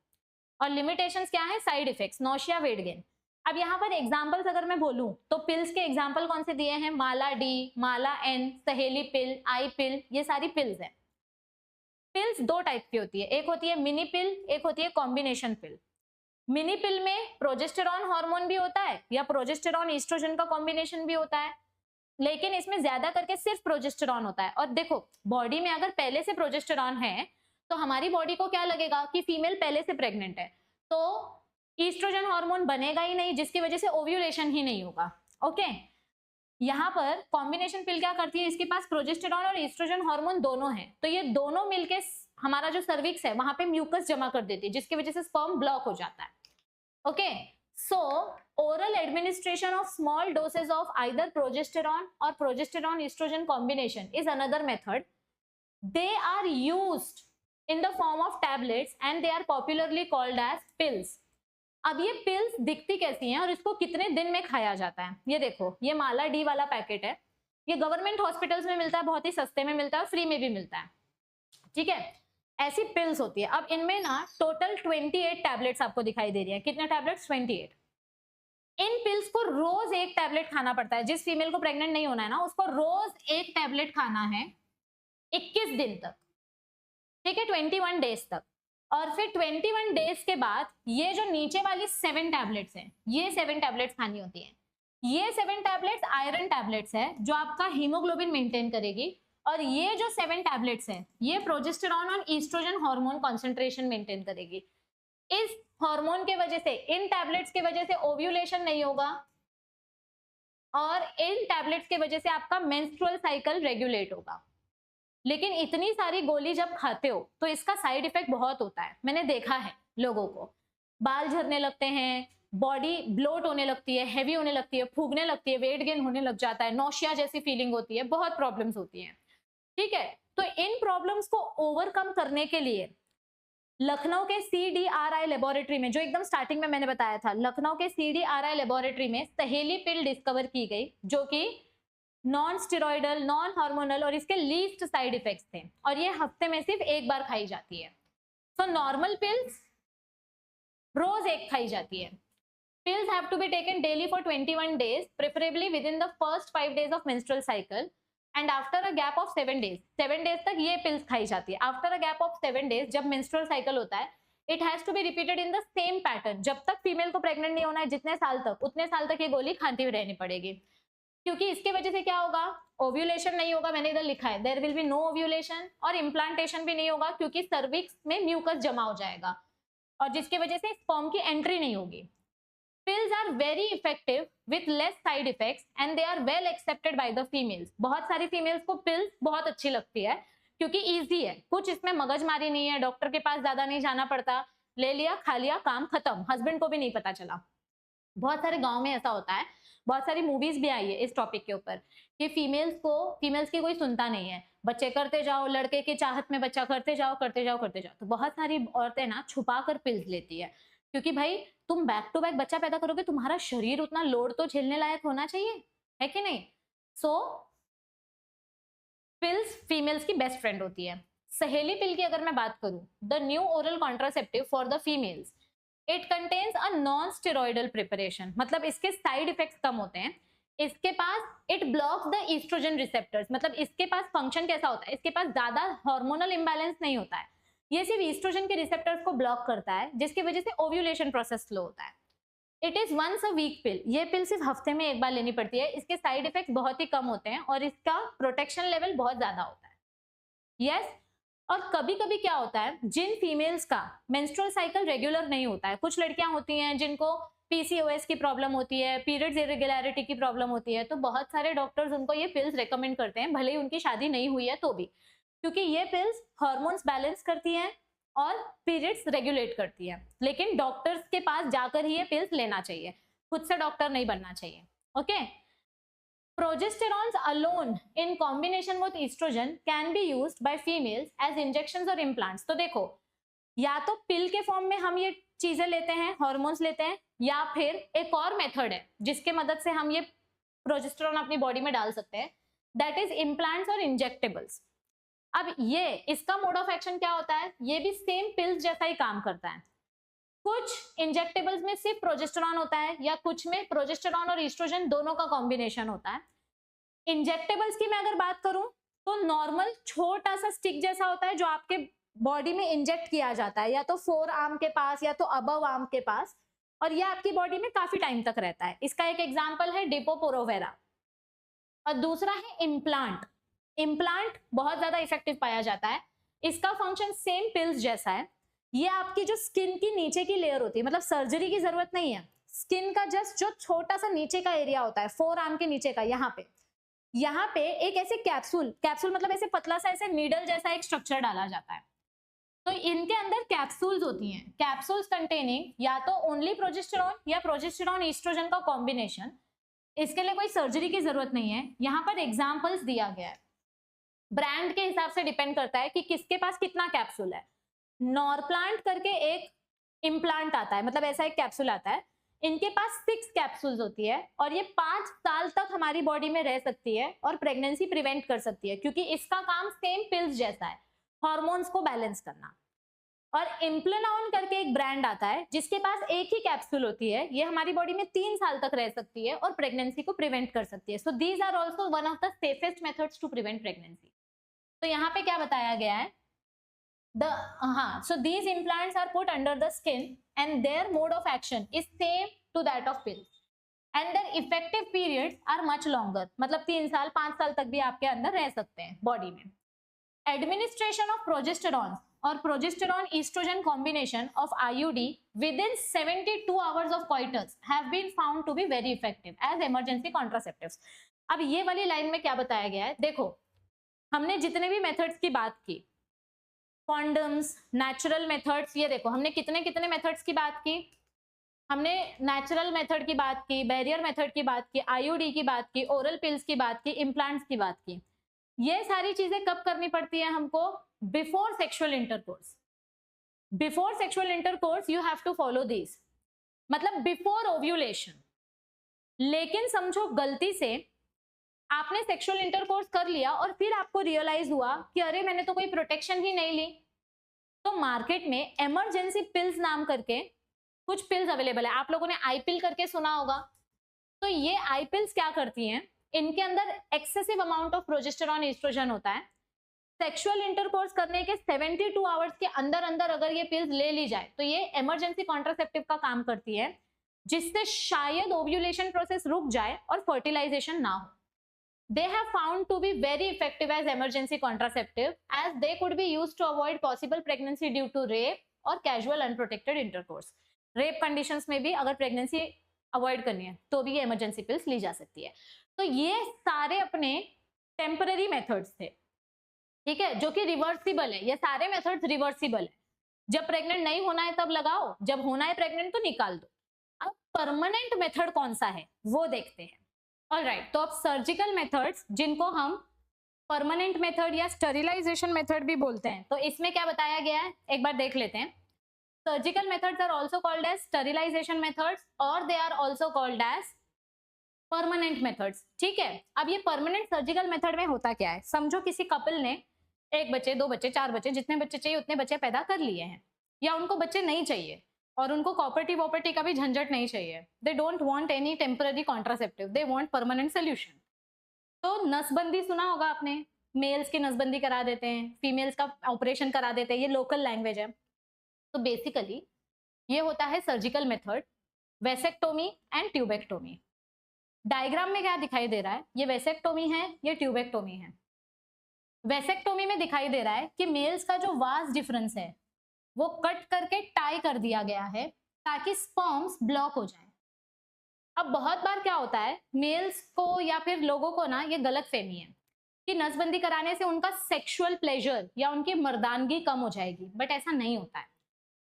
और लिमिटेशंस क्या है? Side effects, nausea, weight gain. अब यहाँ पर एग्जाम्पल्स अगर मैं बोलूं तो पिल्स के एग्जाम्पल कौन से दिए हैं? माला डी, माला एन, सहेली पिल, आई पिल, ये सारी पिल्स हैं। पिल्स दो टाइप की होती है, एक होती है मिनी पिल, एक होती है कॉम्बिनेशन पिल। मिनी पिल में प्रोजेस्टेरॉन हार्मोन भी होता है, या प्रोजेस्टेरॉन ईस्ट्रोजन का कॉम्बिनेशन भी होता है, लेकिन इसमें ज्यादा करके सिर्फ प्रोजेस्टेरॉन होता है। और देखो, बॉडी में अगर पहले से प्रोजेस्टेरॉन है तो हमारी बॉडी को क्या लगेगा कि फीमेल पहले से प्रेग्नेंट है, तो ईस्ट्रोजन हार्मोन बनेगा ही नहीं, जिसकी वजह से ओव्यूलेशन ही नहीं होगा। ओके, यहाँ पर कॉम्बिनेशन पिल क्या करती है? इसके पास प्रोजेस्टेरॉन और ईस्ट्रोजन हार्मोन दोनों हैं, तो ये दोनों मिलके हमारा जो सर्विक्स है वहां पे म्यूकस जमा कर देती है, जिसकी वजह से स्पर्म ब्लॉक हो जाता है। Okay, so oral administration of small doses of either progesterone or progesterone estrogen combination is another method. They are used in the form of tablets and they are popularly called as pills. अब ये pills दिखती कैसी हैं और इसको कितने दिन में खाया जाता है? ये देखो, ये माला डी वाला पैकेट है, ये गवर्नमेंट हॉस्पिटल्स में मिलता है, बहुत ही सस्ते में मिलता है और फ्री में भी मिलता है। ठीक है, ऐसी पिल्स होती है। अब इनमें ना टोटल 28 टैबलेट्स आपको दिखाई दे रही है। कितने टैबलेट्स? 28। इन पिल्स को रोज एक टैबलेट खाना पड़ता है। जिस फीमेल को प्रेग्नेंट नहीं होना है ना, उसको रोज एक टैबलेट खाना है 21 दिन तक। ठीक है, 21 डेज तक। और फिर 21 डेज के बाद ये जो नीचे वाली 7 टैबलेट्स हैं, ये 7 टैबलेट्स खानी होती हैं। ये 7 टैबलेट्स आयरन टैबलेट्स है, जो आपका हीमोग्लोबिन मेंटेन करेगी। और ये जो 7 टैबलेट्स हैं, ये प्रोजेस्टेरॉन और ईस्ट्रोजन हार्मोन कॉन्सेंट्रेशन मेंटेन करेगी। इस हार्मोन के वजह से, इन टैबलेट्स के वजह से ओव्यूलेशन नहीं होगा, और इन टैबलेट्स के वजह से आपका मेंस्ट्रुअल साइकिल रेगुलेट होगा। लेकिन इतनी सारी गोली जब खाते हो तो इसका साइड इफेक्ट बहुत होता है। मैंने देखा है लोगों को, बाल झड़ने लगते हैं, बॉडी ब्लोट होने लगती है, हैवी होने लगती है, फूगने लगती है, वेट गेन होने लग जाता है, नौशिया जैसी फीलिंग होती है, बहुत प्रॉब्लम्स होती हैं। ठीक है, तो इन प्रॉब्लम्स को ओवरकम करने के लिए लखनऊ के CDRI लेबोरेटरी में, जो एकदम स्टार्टिंग में मैंने बताया था, लखनऊ के CDRI लेबोरेटरी में सहेली पिल डिस्कवर की गई, जो कि नॉन स्टेरॉइडल, नॉन हार्मोनल और इसके लीस्ट साइड इफेक्ट्स थे, और ये हफ्ते में सिर्फ एक बार खाई जाती है। सो नॉर्मल पिल्स रोज एक खाई जाती है। Pills have to be taken daily for 21 days, preferably within the first 5 days of menstrual cycle, and after a gap of 7 days. 7 days तक ये pills खाई जाती है। After a gap of 7 days, जब menstrual cycle होता है, it has to be repeated in the same pattern. जब तक फीमेल को प्रेग्नेंट नहीं होना है, जितने साल तक, उतने साल तक ये गोली खाती हुई रहनी पड़ेगी। क्योंकि इसके वजह से क्या होगा, ओव्यूलेशन नहीं होगा, मैंने इधर लिखा है there will be no ovulation, और इम्प्लांटेशन भी नहीं होगा क्योंकि सर्विक्स में म्यूकस जमा हो जाएगा और जिसकी वजह से स्पर्म की एंट्री नहीं होगी। Pills are very effective with less side effects and they are well accepted by the females. बहुत सारी females को pills बहुत अच्छी लगती है क्योंकि easy है, कुछ इसमें मगजमारी नहीं है, डॉक्टर के पास ज्यादा नहीं जाना पड़ता, ले लिया खा लिया काम खत्म, हस्बैंड को भी नहीं पता चला। बहुत सारे गांव में ऐसा होता है, बहुत सारी मूवीज भी आई है इस टॉपिक के ऊपर कि फीमेल्स की कोई सुनता नहीं है, बच्चे करते जाओ, लड़के की चाहत में बच्चा करते जाओ करते जाओ करते जाओ। तो बहुत सारी औरतें ना छुपा कर पिल्स लेती है क्योंकि भाई तुम बैक टू बैक बच्चा पैदा करोगे, तुम्हारा शरीर उतना लोड तो झेलने लायक होना चाहिए, है कि नहीं। सो पिल्स फीमेल्स की बेस्ट फ्रेंड होती है। सहेली पिल की अगर मैं बात करूं, the new oral contraceptive for the females, it contains a non steroidal preparation, मतलब इसके साइड इफेक्ट्स कम होते हैं। इसके पास it blocks the oestrogen receptors, मतलब इसके पास फंक्शन कैसा होता है, इसके पास ज्यादा हार्मोनल इंबैलेंस नहीं होता है, ये सिर्फ ईस्ट्रोजन के रिसेप्टर्स को ब्लॉक करता है जिसकी वजह से ओव्यूलेशन प्रोसेस स्लो होता है। It is once a week pill, ये पिल सिर्फ हफ्ते में एक बार लेनी पड़ती है, इसके साइड इफेक्ट्स बहुत ही कम होते हैं और इसका प्रोटेक्शन लेवल बहुत ज्यादा होता है। यस और कभी कभी क्या होता है, जिन फीमेल्स का मेंस्ट्रुअल साइकिल रेगुलर नहीं होता है, कुछ लड़कियां होती हैं जिनको पीसीओएस की प्रॉब्लम होती है, पीरियड्स इरेगुलरिटी की प्रॉब्लम होती है, तो बहुत सारे डॉक्टर्स उनको ये पिल्स रेकमेंड करते हैं भले ही उनकी शादी नहीं हुई है तो भी, क्योंकि ये पिल्स हार्मोन्स बैलेंस करती हैं और पीरियड्स रेगुलेट करती है। लेकिन डॉक्टर्स के पास जाकर ही ये पिल्स लेना चाहिए, खुद से डॉक्टर नहीं बनना चाहिए। Okay, progesterones alone in combination with oestrogen can be used by females as injections और इम्प्लांट्स। तो देखो, या तो पिल के फॉर्म में हम ये चीजें लेते हैं, हार्मोन्स लेते हैं, या फिर एक और मेथड है जिसके मदद से हम ये प्रोजेस्टेरॉन अपनी बॉडी में डाल सकते हैं, दैट इज इम्प्लांट्स और इंजेक्टेबल्स। अब ये इसका मोड ऑफ एक्शन क्या होता है, ये भी सेम पिल्स जैसा ही काम करता है। कुछ इंजेक्टेबल्स में सिर्फ प्रोजेस्टेरॉन होता है या कुछ में प्रोजेस्टेरॉन और एस्ट्रोजन दोनों का कॉम्बिनेशन होता है। इंजेक्टेबल्स की मैं अगर बात करूं तो नॉर्मल छोटा सा स्टिक जैसा होता है जो आपके बॉडी में इंजेक्ट किया जाता है, या तो फोर आर्म के पास या तो अबव आर्म के पास, और ये आपकी बॉडी में काफी टाइम तक रहता है। इसका एक एग्जांपल है डेपो-पोरोवेरा। और दूसरा है इम्प्लांट। इम्प्लांट बहुत ज्यादा इफेक्टिव पाया जाता है, इसका फंक्शन सेम पिल्स जैसा है। ये आपकी जो स्किन की नीचे की लेयर होती है, मतलब सर्जरी की जरूरत नहीं है, स्किन का जस्ट जो छोटा सा नीचे का एरिया होता है, फोर आर्म के नीचे का, यहाँ पे एक ऐसे कैप्सूल मतलब ऐसे पतला सा ऐसे नीडल जैसा एक स्ट्रक्चर डाला जाता है। तो इनके अंदर कैप्सूल्स होती हैं, कैप्सूल्स कंटेनिंग या तो ओनली प्रोजेस्टेरॉन या प्रोजेस्टेरॉन एस्ट्रोजन का कॉम्बिनेशन। इसके लिए कोई सर्जरी की जरूरत नहीं है। यहाँ पर एग्जांपल्स दिया गया है, ब्रांड के हिसाब से डिपेंड करता है कि किसके पास कितना कैप्सूल है। नॉरप्लांट करके एक इम्प्लांट आता है, मतलब ऐसा एक कैप्सूल आता है, इनके पास 6 कैप्सूल्स होती है और ये 5 साल तक हमारी बॉडी में रह सकती है और प्रेगनेंसी प्रिवेंट कर सकती है, क्योंकि इसका काम सेम पिल्स जैसा है, हार्मोन्स को बैलेंस करना। और इम्प्लेनॉन करके एक ब्रांड आता है जिसके पास एक ही कैप्सूल होती है, ये हमारी बॉडी में 3 साल तक रह सकती है और प्रेगनेंसी को प्रिवेंट कर सकती है। So these are also one of the safest methods to prevent pregnancy. तो यहाँ पे क्या बताया गया है, so these implants are put under the skin and their mode of action is same to that of pills and their effective periods are much longer, मतलब 3 साल 5 साल तक भी आपके अंदर रह सकते हैं बॉडी में। Administration of progesterone और progesterone estrogen combination of IUD within 72 hours of coitus have been found to be very effective as emergency contraceptives। अब ये वाली लाइन में क्या बताया गया है, देखो हमने जितने भी मेथड्स की बात की, कॉन्डम्स, नेचुरल मेथड्स, ये देखो हमने कितने कितने मेथड्स की बात की, हमने नेचुरल मेथड की बात की, बैरियर मेथड की बात की, आईयूडी की बात की, ओरल पिल्स की बात की, इम्प्लांट्स की बात की। ये सारी चीजें कब करनी पड़ती है हमको, before sexual intercourse. Before sexual intercourse you have to follow this, मतलब बिफोर ओव्यूलेशन। लेकिन समझो गलती से आपने सेक्सुअल इंटरकोर्स कर लिया और फिर आपको रियलाइज हुआ कि अरे मैंने तो कोई प्रोटेक्शन ही नहीं ली, तो मार्केट में इमरजेंसी पिल्स नाम करके कुछ पिल्स अवेलेबल है। आप लोगों ने आई पिल करके सुना होगा। तो ये आई पिल्स क्या करती हैं, इनके अंदर excessive amount of progesterone estrogen होता है, सेक्सुअल इंटरकोर्स करने के 72 आवर्स के अंदर अंदर अगर ये पिल्स ले ली जाए तो ये इमरजेंसी कॉन्ट्रासेप्टिव का काम करती है, जिससे शायद ओव्यूलेशन प्रोसेस रुक जाए और फर्टिलाइजेशन ना हो. They have found to be very effective as emergency contraceptive as they could be used to avoid possible pregnancy due to rape और casual unprotected intercourse. Rape conditions में भी अगर pregnancy avoid करनी है तो भी ये emergency pills ली जा सकती है. तो ये सारे अपने temporary methods थे, ठीक है, जो कि रिवर्सिबल है. ये सारे मेथड्स रिवर्सिबल है. जब प्रेग्नेंट नहीं होना है तब लगाओ, जब होना है प्रेग्नेंट तो निकाल दो. अब परमानेंट मेथड कौन सा है वो देखते हैं. ऑलराइट, तो अब सर्जिकल मेथड्स, जिनको हम परमानेंट मेथड या स्टरिलाइजेशन मेथड भी बोलते हैं, तो इसमें क्या बताया गया है एक बार देख लेते हैं. Surgical methods are also called as sterilisation methods और they are also called as permanent methods. ठीक है, अब ये परमानेंट सर्जिकल मेथड में होता क्या है. समझो किसी कपल ने 1 बच्चे, 2 बच्चे, 4 बच्चे, जितने बच्चे चाहिए उतने बच्चे पैदा कर लिए हैं, या उनको बच्चे नहीं चाहिए और उनको प्रॉपर्टी का भी झंझट नहीं चाहिए. They don't want any temporary contraceptive, they want permanent solution. तो नसबंदी सुना होगा आपने, मेल्स की नसबंदी करा देते हैं, फीमेल्स का ऑपरेशन करा देते हैं, ये लोकल लैंग्वेज है. तो बेसिकली ये होता है surgical method, vasectomy and tubectomy. Diagram में क्या दिखाई दे रहा है, ये वेसेक्टोमी है, ये ट्यूबेक्टोमी है. वेसेक्टोमी में दिखाई दे रहा है कि मेल्स का जो वास डिफरेंस है वो कट करके टाई कर दिया गया है ताकि स्पर्म्स ब्लॉक हो जाए. अब बहुत बार क्या होता है, मेल्स को या फिर लोगों को ना ये गलत फहमी है कि नसबंदी कराने से उनका सेक्सुअल प्लेजर या उनकी मर्दानगी कम हो जाएगी, बट ऐसा नहीं होता है.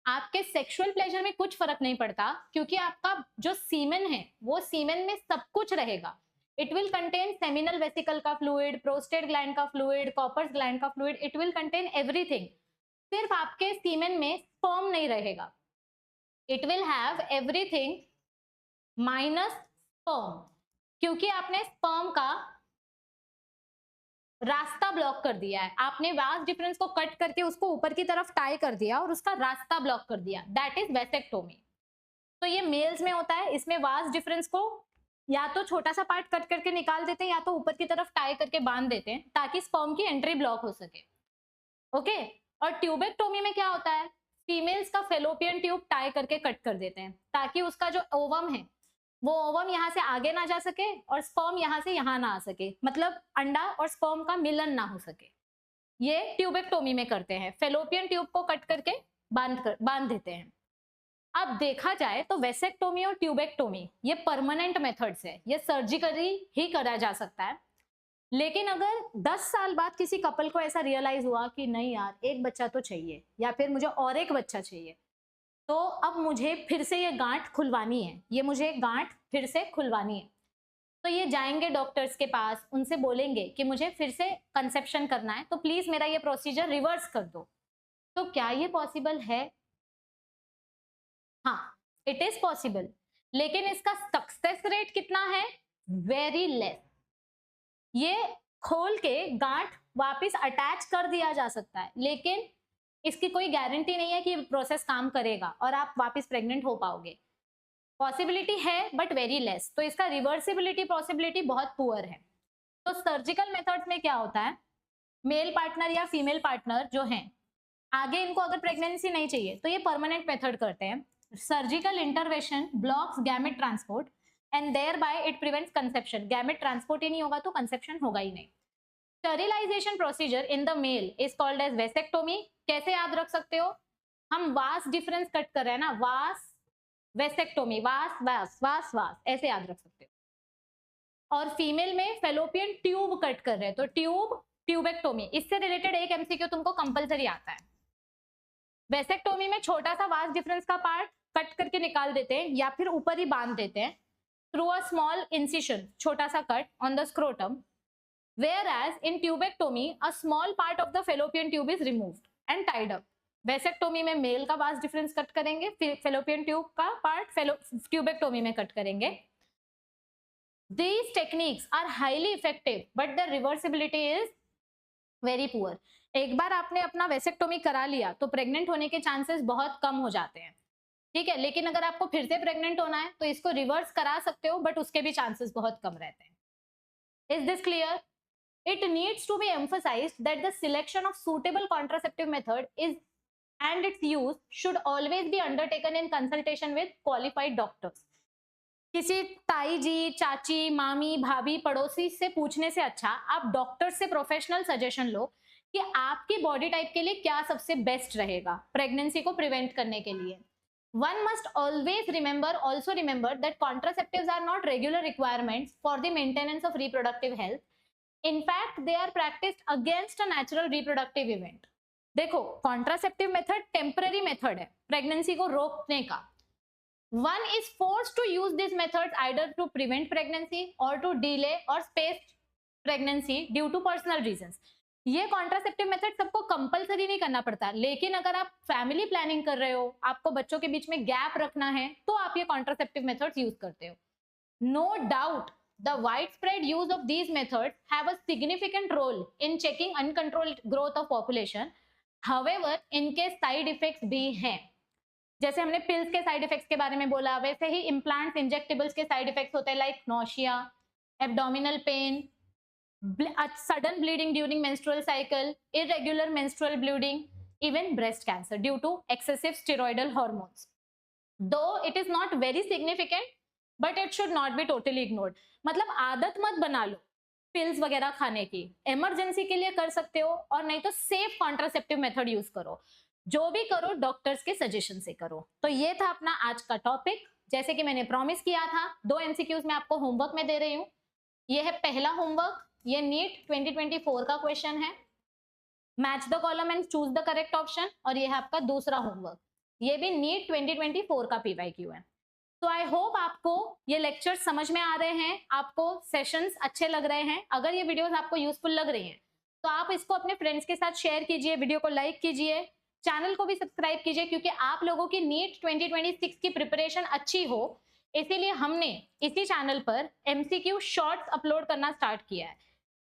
आपके सेक्सुअल प्लेजर में कुछ फर्क नहीं पड़ता, क्योंकि आपका जो सीमेन है वो सीमेन में सब कुछ रहेगा. It will contain seminal vesicle का फ्लूइड, प्रोस्टेट ग्लैंड का फ्लूइड, कॉपर्स ग्लैंड का fluid, it will contain everything. सिर्फ आपके सीमेन में स्पर्म नहीं रहेगा. It will have everything minus sperm, क्योंकि आपने स्पर्म का रास्ता ब्लॉक कर दिया है. आपने वास डिफरेंस को कट करके उसको ऊपर की तरफ टाई कर दिया और उसका रास्ता ब्लॉक कर दिया. That is vasectomy. तो ये मेल्स में होता है. इसमें वास डिफरेंस को या तो छोटा सा पार्ट कट करके निकाल देते हैं या तो ऊपर की तरफ टाई करके बांध देते हैं ताकि स्पर्म की एंट्री ब्लॉक हो सके. ओके. और ट्यूबेक्टोमी में क्या होता है, फीमेल्स का फेलोपियन ट्यूब टाई करके कट कर देते हैं ताकि उसका जो ओवम है वो ओवम यहाँ से आगे ना जा सके और स्पर्म यहाँ से यहाँ ना आ सके, मतलब अंडा और स्पर्म का मिलन ना हो सके. ये ट्यूबेक्टोमी में करते हैं, फेलोपियन ट्यूब को कट करके बांध देते हैं. अब देखा जाए तो वेसेक्टोमी और ट्यूबेक्टोमी ये परमानेंट मेथड्स है, ये सर्जिकली ही करा जा सकता है. लेकिन अगर 10 साल बाद किसी कपल को ऐसा रियलाइज हुआ कि नहीं यार, एक बच्चा तो चाहिए या फिर मुझे और एक बच्चा चाहिए, तो अब मुझे फिर से ये गांठ खुलवानी है, ये मुझे गांठ फिर से खुलवानी है, तो ये जाएंगे डॉक्टर्स के पास, उनसे बोलेंगे कि मुझे फिर से कंसेप्शन करना है, तो प्लीज मेरा ये प्रोसीजर रिवर्स कर दो. तो क्या ये पॉसिबल है? हाँ, इट इज पॉसिबल, लेकिन इसका सक्सेस रेट कितना है? Very less. ये खोल के गांठ वापस अटैच कर दिया जा सकता है, लेकिन इसकी कोई गारंटी नहीं है कि प्रोसेस काम करेगा और आप वापस प्रेग्नेंट हो पाओगे. पॉसिबिलिटी है बट वेरी लेस. तो इसका रिवर्सिबिलिटी पॉसिबिलिटी बहुत पुअर है. तो सर्जिकल मेथड्स में क्या होता है, मेल पार्टनर या फीमेल पार्टनर जो हैं, आगे इनको अगर प्रेगनेंसी नहीं चाहिए तो ये परमानेंट मेथड करते हैं. Surgical intervention blocks gamete transport and thereby it prevents conception. Gamete transport ही नहीं होगा तो कंसेप्शन होगा ही नहीं. Sterilisation procedure in the male is called as vasectomy. कैसे याद रख सकते हो, हम वास डिफरेंस कट कर रहे हैं ना, वास वेसेक्टोमी, वास वास वास वास, ऐसे याद रख सकते हो. और फीमेल में फेलोपियन ट्यूब कट कर रहे हैं तो ट्यूब ट्यूबेक्टोमी. इससे रिलेटेड एक एमसीक्यू तुमको कंपलसरी आता है. वेसेक्टोमी में छोटा सा वास डिफरेंस का पार्ट कट करके निकाल देते हैं या फिर ऊपर ही बांध देते हैं थ्रू अ स्मॉल इंसिशन, छोटा सा cut on the scrotum. Whereas in tubectomy, a small part of the fallopian tube is removed and tied up. Vasectomy में मेल का वास डिफरेंस कट करेंगे, फेलोपियन ट्यूब का पार्ट ट्यूबेक्टोमी में cut करेंगे. These techniques are highly effective, but the reversibility is very poor. एक बार आपने अपना vasectomy करा लिया तो प्रेग्नेंट होने के चांसेस बहुत कम हो जाते हैं. ठीक है, लेकिन अगर आपको फिर से प्रेग्नेंट होना है तो इसको रिवर्स करा सकते हो, बट उसके भी चांसेस बहुत कम रहते हैं. Is this clear? It needs to be emphasized that the selection of suitable contraceptive method is and its use should always be undertaken in consultation with qualified doctors. किसी ताई जी, चाची, मामी, भाभी, पड़ोसी से पूछने से अच्छा आप डॉक्टर से प्रोफेशनल सजेशन लो कि आपकी बॉडी टाइप के लिए क्या सबसे बेस्ट रहेगा प्रेगनेंसी को प्रिवेंट करने के लिए. One must always also remember that contraceptives are not regular requirements for the maintenance of reproductive health. In fact, they are practiced against a natural reproductive event. देखो, कॉन्ट्रासेप्टिव मेथड टेम्पररी मेथड है pregnancy को रोकने का. One is forced to use these methods either to prevent pregnancy or to delay or space pregnancy due to personal reasons. ये contraceptive method सबको compulsory नहीं करना पड़ता, लेकिन अगर आप फैमिली प्लानिंग कर रहे हो, आपको बच्चों के बीच में गैप रखना है, तो आप ये कॉन्ट्रासेप्टिव मेथड्स यूज करते हो. No doubt the widespread use of these methods have a significant role in checking uncontrolled growth of population. However, इनके साइड इफेक्ट्स भी हैं. जैसे हमने पिल्स के साइड इफेक्ट्स के बारे में बोला, वैसे ही इम्प्लांट्स, इंजेक्टेबल्स के साइड इफेक्ट्स होते हैं like nausea, abdominal pain, sudden bleeding during menstrual cycle, irregular menstrual bleeding, even breast cancer due to excessive steroidal hormones. Though it is not very significant, but it should not be totally ignored. मतलब आदत मत बना लो pills वगैरह खाने की, emergency के लिए कर सकते हो, और नहीं तो सेफ कॉन्ट्रासेप्टिव मेथड यूज करो. जो भी करो डॉक्टर्स के सजेशन से करो. तो ये था अपना आज का टॉपिक. जैसे कि मैंने प्रॉमिस किया था, 2 एमसीक्यूज मैं आपको होमवर्क में दे रही हूँ. ये है पहला होमवर्क, ये नीट 2024 का क्वेश्चन है. Match the column and choose the correct option. और ये है आपका दूसरा होमवर्क, ये भी नीट 2024 का पीवाईक्यू है. तो आई होप आपको ये लेक्चर समझ में आ रहे हैं, आपको सेशंस अच्छे लग रहे हैं. अगर ये वीडियोस आपको यूजफुल लग रही हैं तो आप इसको अपने फ्रेंड्स के साथ शेयर कीजिए, वीडियो को लाइक कीजिए, चैनल को भी सब्सक्राइब कीजिए, क्योंकि आप लोगों की नीट 2026 की प्रिपरेशन अच्छी हो, इसीलिए हमने इसी चैनल पर एमसीक्यू शॉर्ट्स अपलोड करना स्टार्ट किया है.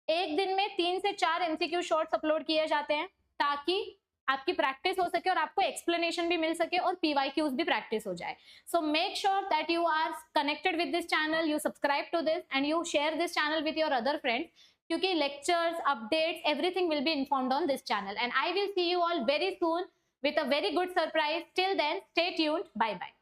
एक दिन में 3 से 4 एमसीक्यू शॉर्ट्स अपलोड किए जाते हैं ताकि आपकी प्रैक्टिस हो सके और आपको एक्सप्लेनेशन भी मिल सके और पीवाईक्यूज भी प्रैक्टिस हो जाए. So make sure that you are connected with this channel, you subscribe to this and you share this channel with your other friends, क्योंकि lectures, updates, everything will be informed on this channel. And I will see you all very soon with a very good surprise. Till then, stay tuned. Bye bye.